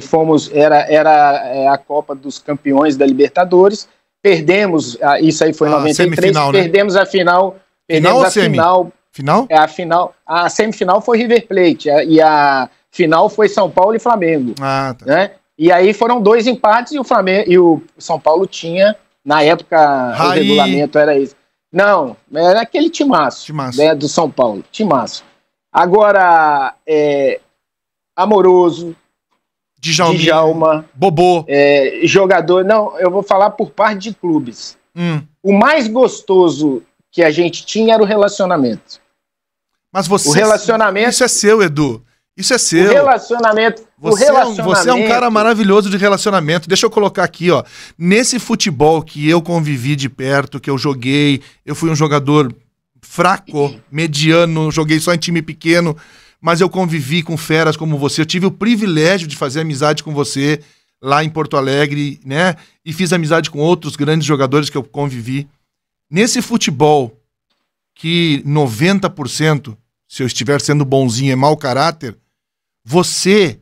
era a Copa dos Campeões da Libertadores, perdemos, isso aí foi em 93, semifinal, né? Perdemos a final. Final ou semi? Final? A semifinal foi River Plate, e a final foi São Paulo e Flamengo. Tá. Né? E aí foram 2 empates e o São Paulo tinha, na época, o regulamento era isso. Não, era aquele timaço. Né, do São Paulo, timaço. Agora, Amoroso, Djalma, Bobô. Jogador, não, eu vou falar por parte de clubes. O mais gostoso que a gente tinha era o relacionamento. Mas você... O relacionamento... Isso é seu, Edu. Isso é seu. O relacionamento... Você é um cara maravilhoso de relacionamento. Deixa eu colocar aqui, ó. Nesse futebol que eu convivi de perto, que eu joguei, eu fui um jogador fraco, mediano, joguei só em time pequeno, mas eu convivi com feras como você. Eu tive o privilégio de fazer amizade com você lá em Porto Alegre, né? E fiz amizade com outros grandes jogadores que eu convivi. Nesse futebol que 90%, se eu estiver sendo bonzinho, é mau caráter, você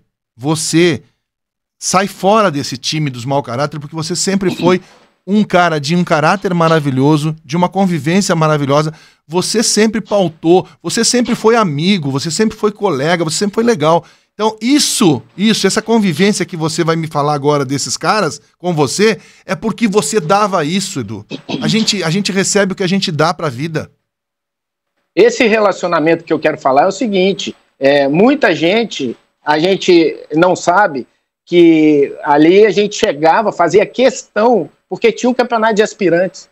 sai fora desse time dos mau caráter, porque você sempre foi um cara de um caráter maravilhoso, de uma convivência maravilhosa. Você sempre pautou, você sempre foi amigo, você sempre foi colega, você sempre foi legal. Então essa convivência que você vai me falar agora desses caras com você, é porque você dava isso, Edu. A gente recebe o que a gente dá pra vida. Esse relacionamento que eu quero falar é o seguinte, muita gente, a gente não sabe que ali a gente chegava, fazia questão, porque tinha um campeonato de aspirantes,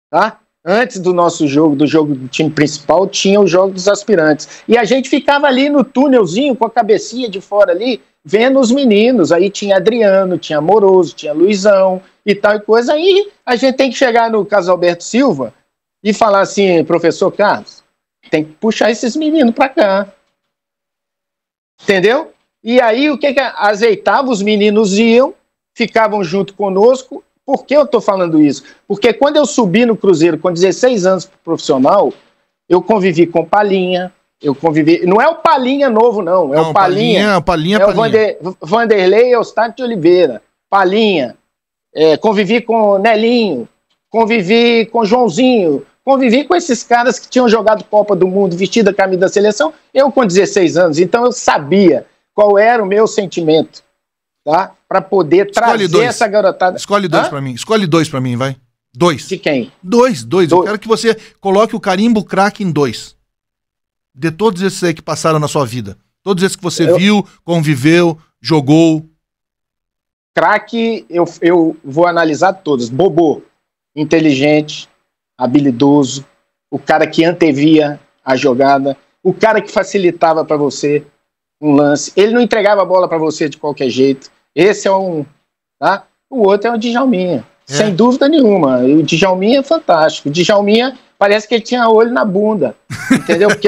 tá? Antes do nosso jogo, do jogo do time principal, tinha o jogo dos aspirantes. E a gente ficava ali no túnelzinho, com a cabecinha de fora ali, vendo os meninos. Aí tinha Adriano, tinha Amoroso, tinha Luizão e tal e coisa. Aí a gente tem que chegar no Casalberto Silva e falar assim, professor Carlos, tem que puxar esses meninos pra cá. Entendeu? E aí o que azeitava, os meninos iam, ficavam junto conosco. Por que eu estou falando isso? Porque quando eu subi no Cruzeiro com 16 anos pro profissional, eu convivi com Palinha, não é o Palinha novo não, é o Palinha. O Vanderlei Eustáquio de Oliveira, Palinha, convivi com Nelinho, convivi com Joãozinho, convivi com esses caras que tinham jogado Copa do Mundo, vestido a camisa da seleção, eu com 16 anos, então eu sabia qual era o meu sentimento, tá? Para poder trazer essa garotada. Escolhe dois pra mim. Escolhe 2 pra mim, vai. 2. De quem? 2. Eu quero que você coloque o carimbo craque em 2. De todos esses aí que passaram na sua vida. Todos esses que você viu, conviveu, jogou. Craque, eu vou analisar todos. Bobô, inteligente, habilidoso, o cara que antevia a jogada, o cara que facilitava para você um lance. Ele não entregava a bola para você de qualquer jeito. Esse é um, tá? O outro é o Djalminha, sem dúvida nenhuma. O Djalminha é fantástico. O Djalminha parece que ele tinha olho na bunda, entendeu? Porque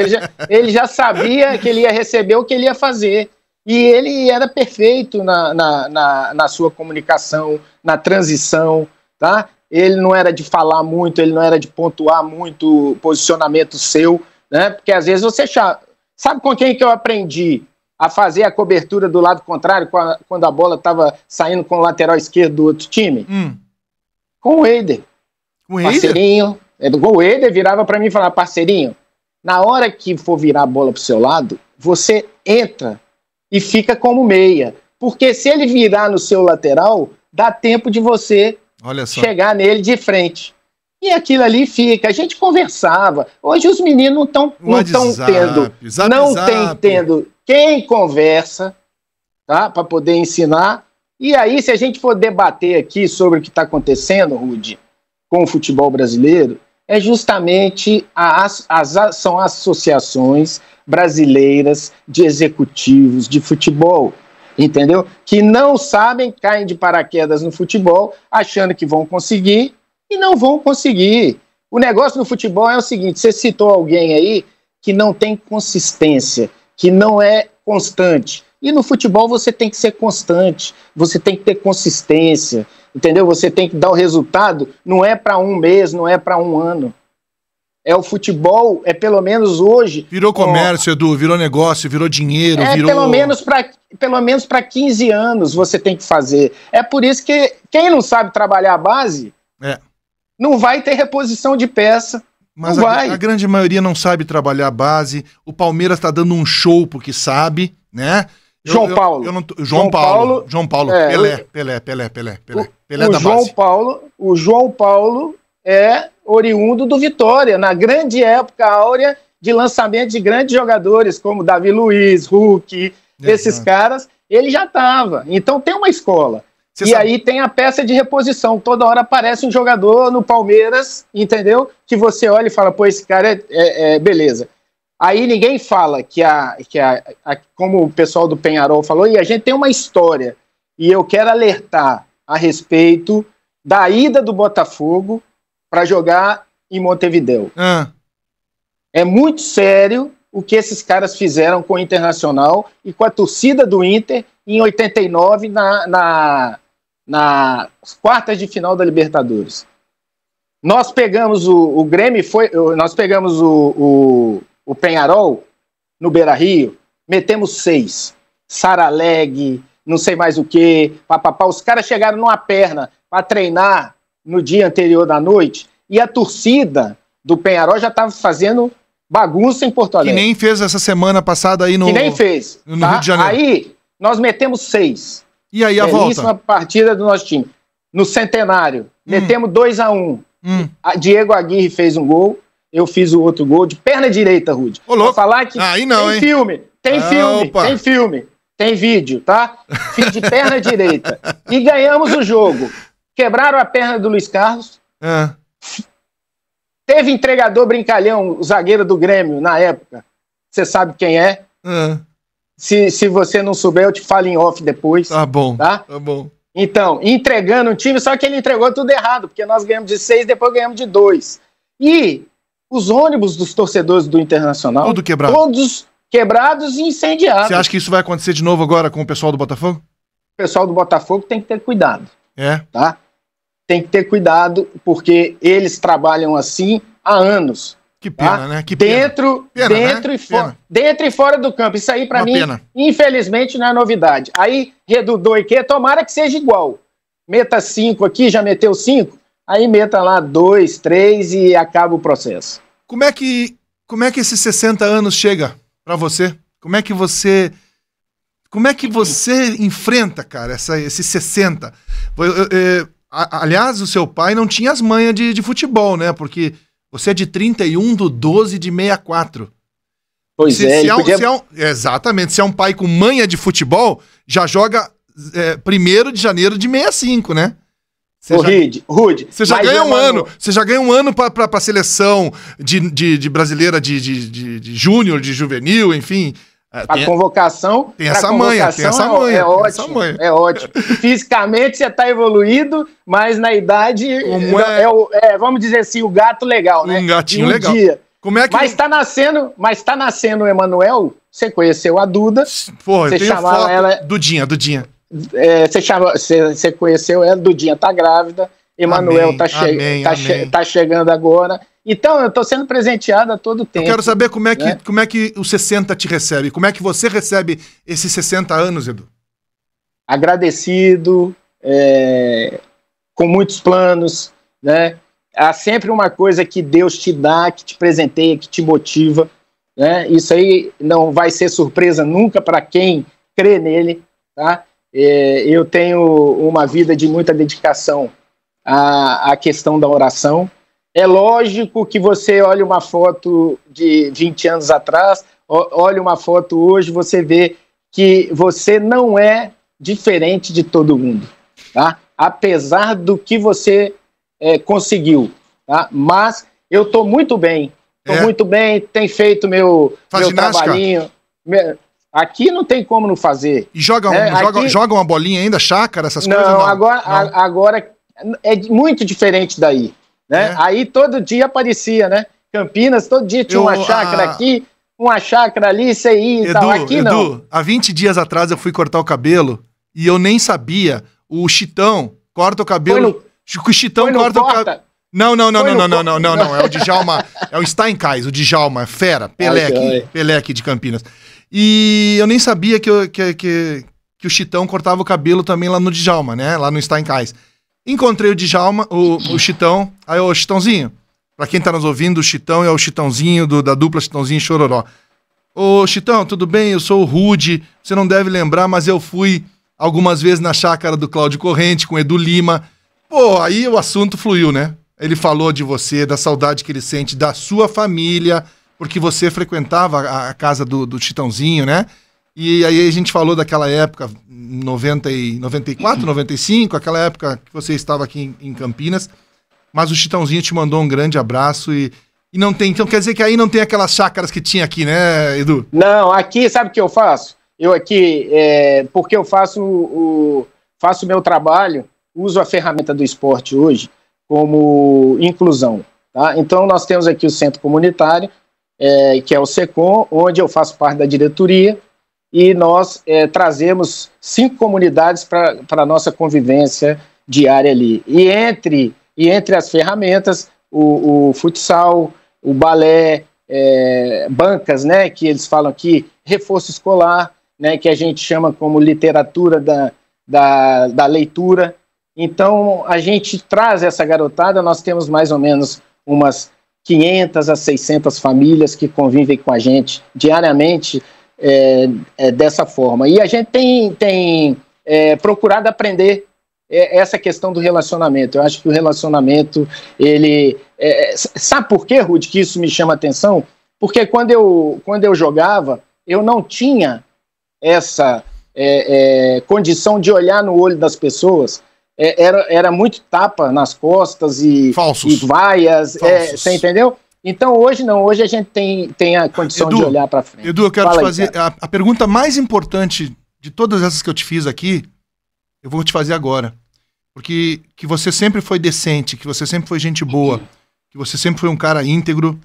ele já sabia que ele ia receber o que ele ia fazer. E ele era perfeito na sua comunicação, na transição, tá? Ele não era de falar muito, ele não era de pontuar muito o posicionamento seu, né? Porque às vezes você sabe com quem que eu aprendi a fazer a cobertura do lado contrário quando a bola estava saindo com o lateral esquerdo do outro time? Com o Eider. Com o Eider? Parceirinho. O Eider virava para mim e falava, parceirinho, na hora que for virar a bola pro seu lado, você entra e fica como meia. Porque se ele virar no seu lateral, dá tempo de você chegar nele de frente. E aquilo ali fica. A gente conversava. Hoje os meninos não estão tendo quem conversa, tá? Para poder ensinar. E aí, se a gente for debater aqui sobre o que está acontecendo, Rudy, com o futebol brasileiro, é justamente são associações brasileiras de executivos de futebol, entendeu? Que não sabem, caem de paraquedas no futebol, achando que vão conseguir e não vão conseguir. O negócio no futebol é o seguinte, você citou alguém aí que não tem consistência, que não é constante. E no futebol você tem que ser constante, você tem que ter consistência, entendeu? Você tem que dar o resultado, não é para um mês, não é para um ano. O futebol, pelo menos hoje... Virou comércio, Edu, virou negócio, virou dinheiro, virou... Pelo menos para 15 anos você tem que fazer. É por isso que quem não sabe trabalhar a base, não vai ter reposição de peça. Mas a grande maioria não sabe trabalhar a base. O Palmeiras está dando um show porque sabe, né? João Paulo. Pelé da base. O João Paulo é oriundo do Vitória, na grande época áurea de lançamento de grandes jogadores, como Davi Luiz, Hulk, esses caras, ele já estava. Então tem uma escola. Aí tem a peça de reposição. Toda hora aparece um jogador no Palmeiras, entendeu? Que você olha e fala, pô, esse cara beleza. Aí ninguém fala como o pessoal do Peñarol falou, e a gente tem uma história. E eu quero alertar a respeito da ida do Botafogo para jogar em Montevidéu. É muito sério o que esses caras fizeram com o Internacional e com a torcida do Inter em 89 nas quartas de final da Libertadores. Nós pegamos o Grêmio, nós pegamos o Peñarol no Beira-Rio, metemos 6. Saraleg, não sei mais o que, papapá. Os caras chegaram numa perna para treinar no dia anterior da noite, e a torcida do Peñarol já estava fazendo bagunça em Porto Alegre. Que nem fez essa semana passada aí no Rio de Janeiro. Aí nós metemos 6. E aí a volta? Partida do nosso time. No Centenário, metemos 2-1. Diego Aguirre fez um gol, eu fiz o outro gol de perna direita, Rude. Ô, louco. Vou falar que aí não, tem hein? filme, tem filme, tem vídeo, tá? Fiz de perna direita. E ganhamos o jogo. Quebraram a perna do Luiz Carlos. Teve entregador brincalhão, o zagueiro do Grêmio, na época. Você sabe quem é? Se você não souber, eu te falo em off depois. Tá bom, tá bom. Então, entregando um time, só que ele entregou tudo errado, porque nós ganhamos de 6, depois ganhamos de 2. E os ônibus dos torcedores do Internacional, tudo quebrado. Todos quebrados e incendiados. Você acha que isso vai acontecer de novo agora com o pessoal do Botafogo? O pessoal do Botafogo tem que ter cuidado. Tá? Tem que ter cuidado, porque eles trabalham assim há anos. Que pena, né? Que dentro e fora do campo. Isso aí, pra mim, infelizmente, não é novidade. Aí, redudou e tomara que seja igual. Meta 5 aqui, já meteu 5, aí meta lá 2, 3 e acaba o processo. Como é que esses 60 anos chega pra você? Como é que você enfrenta, cara, esses 60? Aliás, o seu pai não tinha as manhas de futebol, né? Porque você é de 31/12 de 64. Pois exatamente. Se é um pai com manha de futebol, já joga 1º de janeiro de 65, né? Rude. Você já ganha um ano. Você já ganha um ano pra seleção de brasileira de júnior, de juvenil, enfim. A convocação. Tem essa manha. É ótimo. Fisicamente você tá evoluído, mas na idade. Vamos dizer assim, o gato legal, né? Um gatinho legal. Dia. Mas tá nascendo o Emanuel. Você conheceu a Duda. Pô, você chamava ela. Dudinha. Você conheceu ela, Dudinha tá grávida. Emanuel tá chegando agora. Então, eu tô sendo presenteado a todo tempo. Eu quero saber como é que o 60 te recebe. Como é que você recebe esses 60 anos, Edu? Agradecido, com muitos planos, né? Há sempre uma coisa que Deus te dá, que te presenteia, que te motiva, né? Isso aí não vai ser surpresa nunca para quem crê nele, tá? Eu tenho uma vida de muita dedicação à questão da oração. É lógico que você olha uma foto de 20 anos atrás, olha uma foto hoje, você vê que você não é diferente de todo mundo, tá? Apesar do que você conseguiu, tá? Mas eu estou muito bem, tenho feito meu trabalhinho. Aqui não tem como não fazer. E joga uma bolinha ainda, chácara, essas coisas? Não, agora é muito diferente daí. Né? Aí todo dia aparecia, né? Campinas, todo dia tinha uma chácara aqui. uma chácara ali, isso aí e tal. Aqui não. Edu, há 20 dias atrás eu fui cortar o cabelo e eu nem sabia. O Chitão corta o cabelo. O Chitão corta o cabelo. Não. É o Djalma. É o Steinkais, o Djalma. Fera. Peleque de Campinas. E eu nem sabia que o Chitão cortava o cabelo também lá no Djalma, né? Lá no Steinkais. Encontrei o Djalma, o Chitão. Aí, ô, Chitãozinho. Pra quem tá nos ouvindo, o Chitão é o Chitãozinho da dupla Chitãozinho e Chororó. Ô, Chitão, tudo bem? Eu sou o Rude. Você não deve lembrar, mas eu fui algumas vezes na chácara do Cláudio Corrente com o Edu Lima. Pô, aí o assunto fluiu, né? Ele falou de você, da saudade que ele sente da sua família, porque você frequentava a casa do Chitãozinho, né? E aí a gente falou daquela época, 94, 95, aquela época que você estava aqui em Campinas, mas o Chitãozinho te mandou um grande abraço e não tem... Então quer dizer que aí não tem aquelas chácaras que tinha aqui, né, Edu? Não, aqui sabe o que eu faço? Eu aqui, porque eu faço o meu trabalho, uso a ferramenta do esporte hoje como inclusão, tá? Então nós temos aqui o centro comunitário, que é o SECOM, onde eu faço parte da diretoria, e nós trazemos 5 comunidades para a nossa convivência diária ali. E entre as ferramentas, o futsal, o balé, bancas, né, que eles falam aqui, reforço escolar, né, que a gente chama como literatura da leitura. Então, a gente traz essa garotada, nós temos mais ou menos umas 500 a 600 famílias que convivem com a gente diariamente dessa forma. E a gente tem procurado aprender essa questão do relacionamento. Eu acho que o relacionamento, ele... sabe por quê, Rude, que isso me chama atenção? Porque quando eu jogava, eu não tinha essa condição de olhar no olho das pessoas. Era muito tapa nas costas e vaias, você entendeu? Então hoje não, hoje a gente tem a condição de olhar para frente. Edu, eu quero te fazer a pergunta mais importante de todas essas que eu te fiz aqui, eu vou te fazer agora. Porque que você sempre foi decente, que você sempre foi gente boa, que você sempre foi um cara íntegro,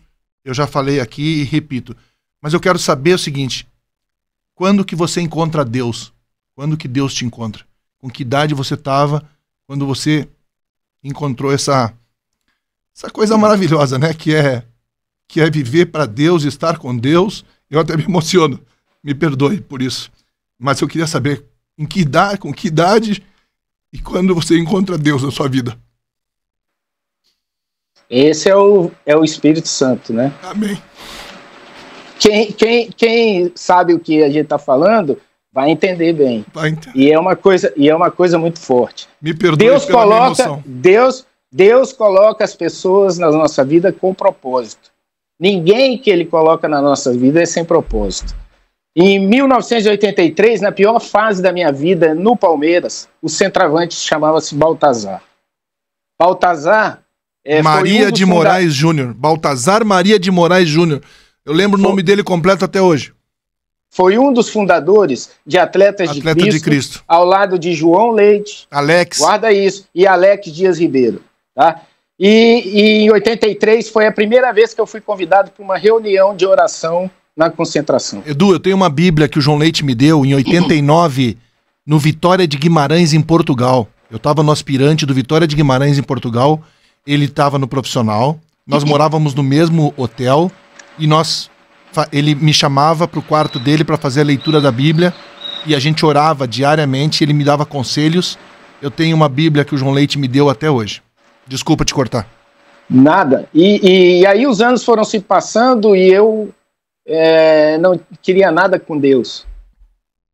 eu já falei aqui e repito. Mas eu quero saber o seguinte, quando que você encontra Deus? Quando que Deus te encontra? Com que idade você estava quando você encontrou essa coisa maravilhosa, né? Que é viver para Deus, estar com Deus. Eu até me emociono, me perdoe por isso. Mas eu queria saber com que idade e quando você encontra Deus na sua vida. Esse é o Espírito Santo, né? Amém. Quem sabe o que a gente está falando vai entender bem. Vai entender. E é uma coisa muito forte. Me perdoe pela minha emoção. Deus coloca as pessoas na nossa vida com propósito. Ninguém que ele coloca na nossa vida é sem propósito. Em 1983, na pior fase da minha vida, no Palmeiras, o centroavante chamava-se Baltazar. Baltazar... Maria de Moraes Júnior. Baltazar Maria de Moraes Júnior. Eu lembro o nome dele completo até hoje. Foi um dos fundadores de Atletas de Cristo, ao lado de João Leite, Alex, guarda isso, e Alex Dias Ribeiro. Tá? E em 83 foi a primeira vez que eu fui convidado para uma reunião de oração na concentração. Edu, eu tenho uma Bíblia que o João Leite me deu em 89, no Vitória de Guimarães, em Portugal. Eu estava no aspirante do Vitória de Guimarães, em Portugal. Ele estava no profissional. Nós morávamos no mesmo hotel e ele me chamava para o quarto dele para fazer a leitura da Bíblia e a gente orava diariamente, ele me dava conselhos. Eu tenho uma Bíblia que o João Leite me deu até hoje. Desculpa te cortar. Nada. E aí os anos foram se passando e eu não queria nada com Deus.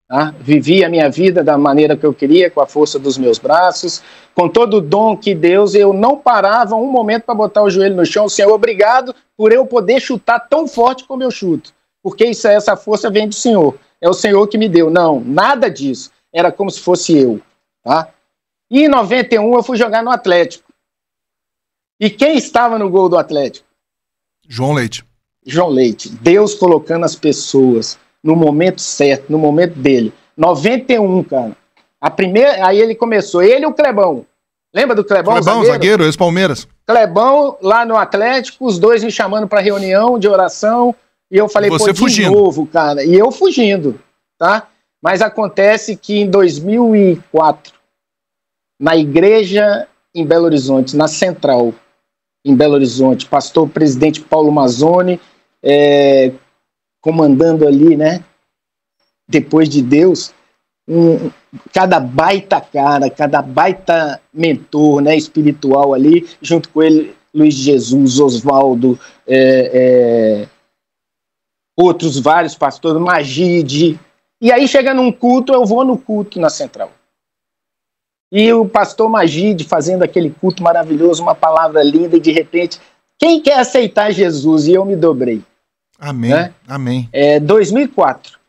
Tá? Vivi a minha vida da maneira que eu queria, com a força dos meus braços, com todo o dom que Deus, eu não parava um momento para botar o joelho no chão. Senhor, obrigado por eu poder chutar tão forte como eu chuto, porque essa força vem do Senhor, é o Senhor que me deu. Não, nada disso, era como se fosse eu. Tá? E em 91 eu fui jogar no Atlético. E quem estava no gol do Atlético? João Leite. João Leite. Deus colocando as pessoas no momento certo, no momento dele. 91, cara. Aí ele começou, ele e o Clebão. Lembra do Clebão? Clebão, zagueiro, ex-Palmeiras. Clebão, lá no Atlético, os dois me chamando para reunião de oração. E eu falei, você pô, de novo, cara. E eu fugindo, tá? Mas acontece que em 2004, na igreja em Belo Horizonte, na Central, em Belo Horizonte, pastor presidente Paulo Mazzoni, comandando ali, né? Depois de Deus, cada baita cara, cada baita mentor, né, espiritual ali, junto com ele, Luiz Jesus, Oswaldo, outros vários pastores, Magide. E aí chega num culto, eu vou no culto na Central. E o pastor Magide fazendo aquele culto maravilhoso, uma palavra linda, e de repente, quem quer aceitar Jesus? E eu me dobrei. Amém, né? Amém. 2004.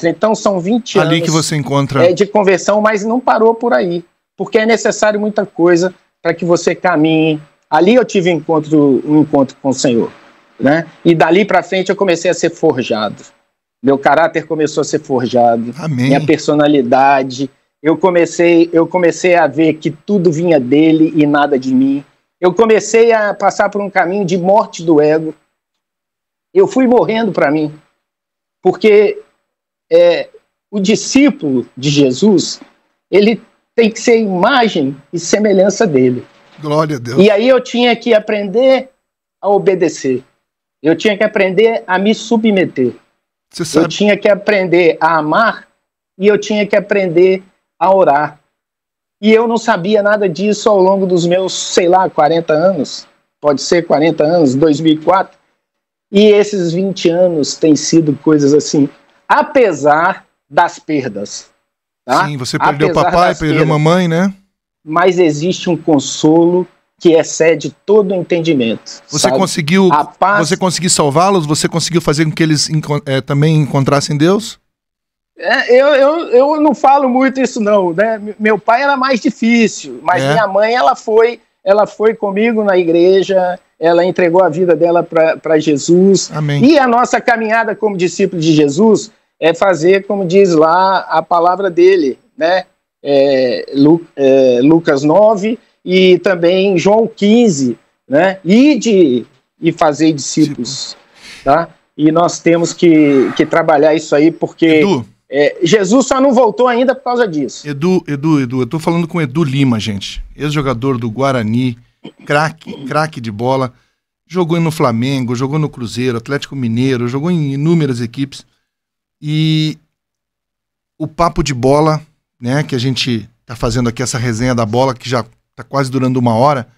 Então são 20 anos ali que você encontra de conversão, mas não parou por aí, porque é necessário muita coisa para que você caminhe. Ali eu tive um encontro com o Senhor, né? E dali para frente eu comecei a ser forjado. Meu caráter começou a ser forjado. Amém. Minha personalidade. Eu comecei a ver que tudo vinha dele e nada de mim. Eu comecei a passar por um caminho de morte do ego. Eu fui morrendo para mim. Porque o discípulo de Jesus, ele tem que ser a imagem e semelhança dele. Glória a Deus. E aí eu tinha que aprender a obedecer. Eu tinha que aprender a me submeter. Eu tinha que aprender a amar e eu tinha que aprender a orar. E eu não sabia nada disso ao longo dos meus, 40 anos. Pode ser 40 anos, 2004. E esses 20 anos têm sido coisas assim, apesar das perdas. Tá? Sim, você perdeu o papai, perdeu a mamãe, né? Mas existe um consolo que excede todo o entendimento. Você conseguiu salvá-los? Você conseguiu fazer com que eles também encontrassem Deus? Eu não falo muito isso não, né? Meu pai era mais difícil, mas minha mãe ela foi comigo na igreja. Ela entregou a vida dela para Jesus. Amém. E a nossa caminhada como discípulo de Jesus é fazer, como diz lá, a palavra dele, né? Lucas 9 e também João 15, né? E fazer discípulos, tá? E nós temos que trabalhar isso aí, porque Jesus só não voltou ainda por causa disso. Edu, eu tô falando com o Edu Lima, gente, ex-jogador do Guarani, craque de bola, jogou no Flamengo, jogou no Cruzeiro, Atlético Mineiro, jogou em inúmeras equipes. E o papo de bola, né, que a gente tá fazendo aqui, essa resenha da bola, que já tá quase durando 1 hora,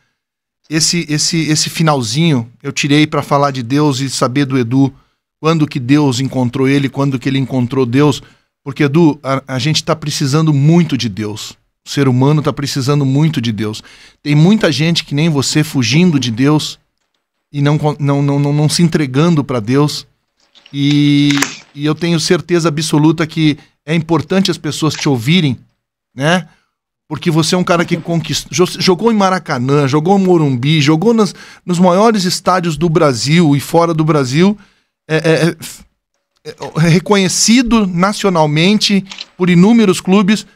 esse finalzinho eu tirei para falar de Deus e saber do Edu, quando que Deus encontrou ele, quando que ele encontrou Deus, porque, Edu, a gente tá precisando muito de Deus. O ser humano está precisando muito de Deus. Tem muita gente que nem você fugindo de Deus e não se entregando para Deus. E eu tenho certeza absoluta que é importante as pessoas te ouvirem, né? Porque você é um cara que jogou em Maracanã, jogou em Morumbi, jogou nos maiores estádios do Brasil e fora do Brasil, reconhecido nacionalmente por inúmeros clubes,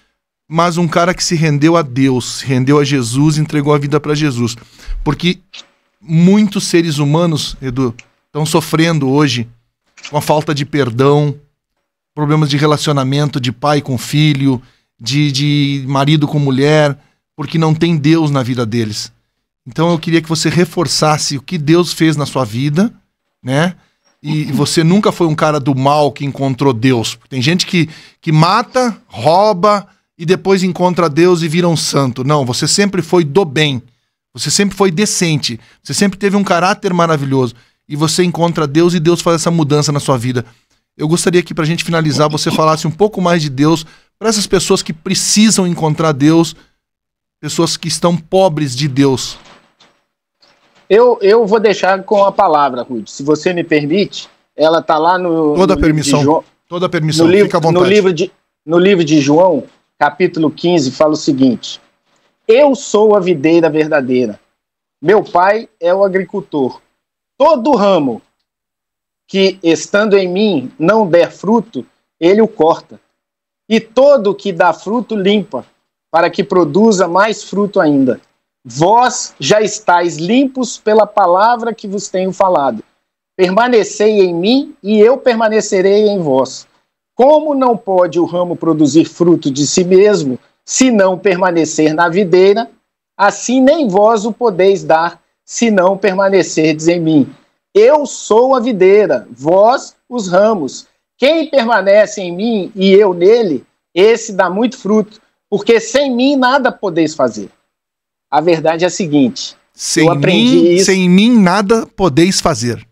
mas um cara que se rendeu a Deus, se rendeu a Jesus, entregou a vida para Jesus. Porque muitos seres humanos, Edu, estão sofrendo hoje com a falta de perdão, problemas de relacionamento de pai com filho, de marido com mulher, porque não tem Deus na vida deles. Então eu queria que você reforçasse o que Deus fez na sua vida, né? E você nunca foi um cara do mal que encontrou Deus. Tem gente que mata, rouba e depois encontra Deus e vira um santo. Não, você sempre foi do bem. Você sempre foi decente. Você sempre teve um caráter maravilhoso. E você encontra Deus e Deus faz essa mudança na sua vida. Eu gostaria que, pra gente finalizar, você falasse um pouco mais de Deus para essas pessoas que precisam encontrar Deus, pessoas que estão pobres de Deus. Eu vou deixar com a palavra, Rudy. Se você me permite, ela está lá no... Toda a permissão, fica à vontade. No livro de João, capítulo 15, fala o seguinte: eu sou a videira verdadeira, meu pai é o agricultor. Todo ramo que, estando em mim, não der fruto, ele o corta. E todo que dá fruto, limpa, para que produza mais fruto ainda. Vós já estáis limpos pela palavra que vos tenho falado. permanecei em mim e eu permanecerei em vós. Como não pode o ramo produzir fruto de si mesmo, se não permanecer na videira, assim nem vós o podeis dar, se não permanecerdes em mim. Eu sou a videira, vós os ramos. Quem permanece em mim e eu nele, esse dá muito fruto, porque sem mim nada podeis fazer. A verdade é a seguinte, sem mim nada podeis fazer.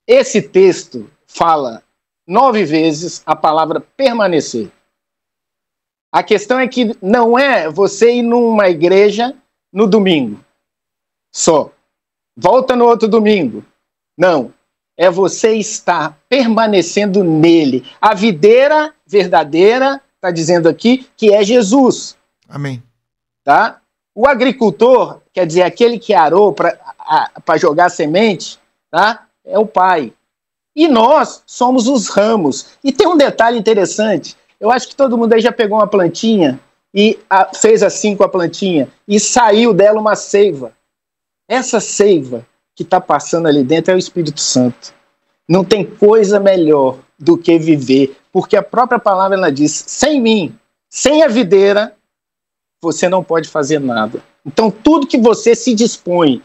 Esse texto fala 9 vezes a palavra permanecer. A questão é que não é você ir numa igreja no domingo só. Volta no outro domingo. Não. É você estar permanecendo nele. A videira verdadeira, está dizendo aqui, que é Jesus. Amém. Tá? O agricultor, quer dizer, aquele que arou para jogar semente, tá? É o Pai. E nós somos os ramos. E tem um detalhe interessante. Eu acho que todo mundo aí já pegou uma plantinha e fez assim com a plantinha e saiu dela uma seiva. Essa seiva que está passando ali dentro é o Espírito Santo. Não tem coisa melhor do que viver, porque a própria palavra ela diz, sem mim, sem a videira, você não pode fazer nada. Então tudo que você se dispõe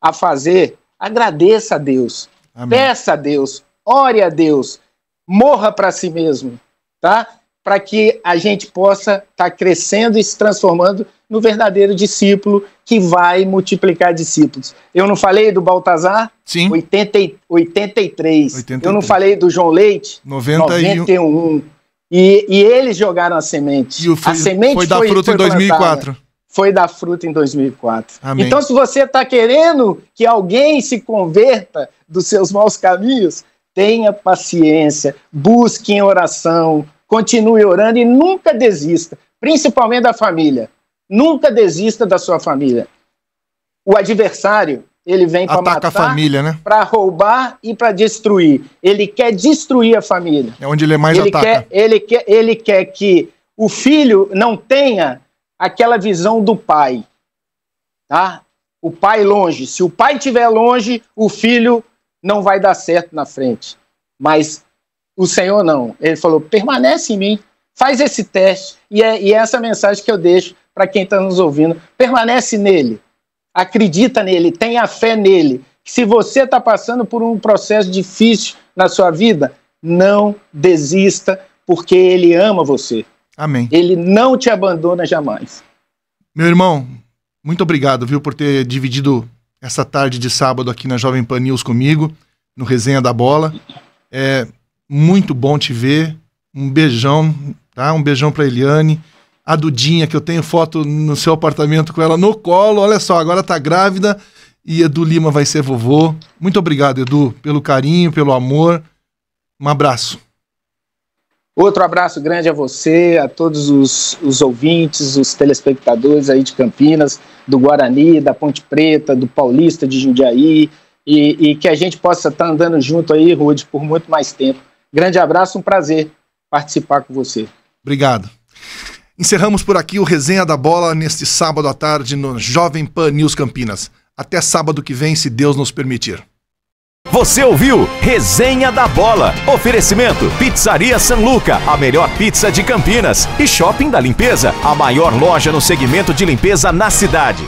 a fazer, agradeça a Deus, amém. Peça a Deus, ore a Deus, morra para si mesmo, tá? Para que a gente possa estar crescendo e se transformando no verdadeiro discípulo que vai multiplicar discípulos. Eu não falei do Baltazar? Sim. 83. Eu não falei do João Leite? 91. E eles jogaram a semente. A semente foi dar fruto em 2004. Foi dar fruto em 2004. Amém. Então, se você está querendo que alguém se converta dos seus maus caminhos, tenha paciência, busque em oração, continue orando e nunca desista, principalmente da família. Nunca desista da sua família. O adversário, ele vem para matar, a família, né? Para roubar e para destruir. Ele quer destruir a família. É onde ele mais ataca. Ele quer que o filho não tenha aquela visão do pai. Tá? O pai longe. Se o pai estiver longe, o filho não vai dar certo na frente. Mas o Senhor não. Ele falou, permanece em mim, faz esse teste. E é essa mensagem que eu deixo para quem está nos ouvindo. Permanece nele, acredita nele, tenha fé nele. Se você está passando por um processo difícil na sua vida, não desista, porque ele ama você. Amém. Ele não te abandona jamais. Meu irmão, muito obrigado, viu, por ter dividido essa tarde de sábado aqui na Jovem Pan News comigo, no Resenha da Bola. É muito bom te ver. Um beijão, tá? Um beijão pra Eliane. A Dudinha, que eu tenho foto no seu apartamento com ela no colo. Olha só, agora tá grávida e Edu Lima vai ser vovô. Muito obrigado, Edu, pelo carinho, pelo amor. Um abraço. Outro abraço grande a você, a todos os ouvintes, os telespectadores aí de Campinas, do Guarani, da Ponte Preta, do Paulista de Jundiaí, e que a gente possa estar andando junto aí, Rude, por muito mais tempo. Grande abraço, um prazer participar com você. Obrigado. Encerramos por aqui o Resenha da Bola neste sábado à tarde no Jovem Pan News Campinas. Até sábado que vem, se Deus nos permitir. Você ouviu Resenha da Bola. Oferecimento Pizzaria San Luca, a melhor pizza de Campinas. E Shopping da Limpeza, a maior loja no segmento de limpeza na cidade.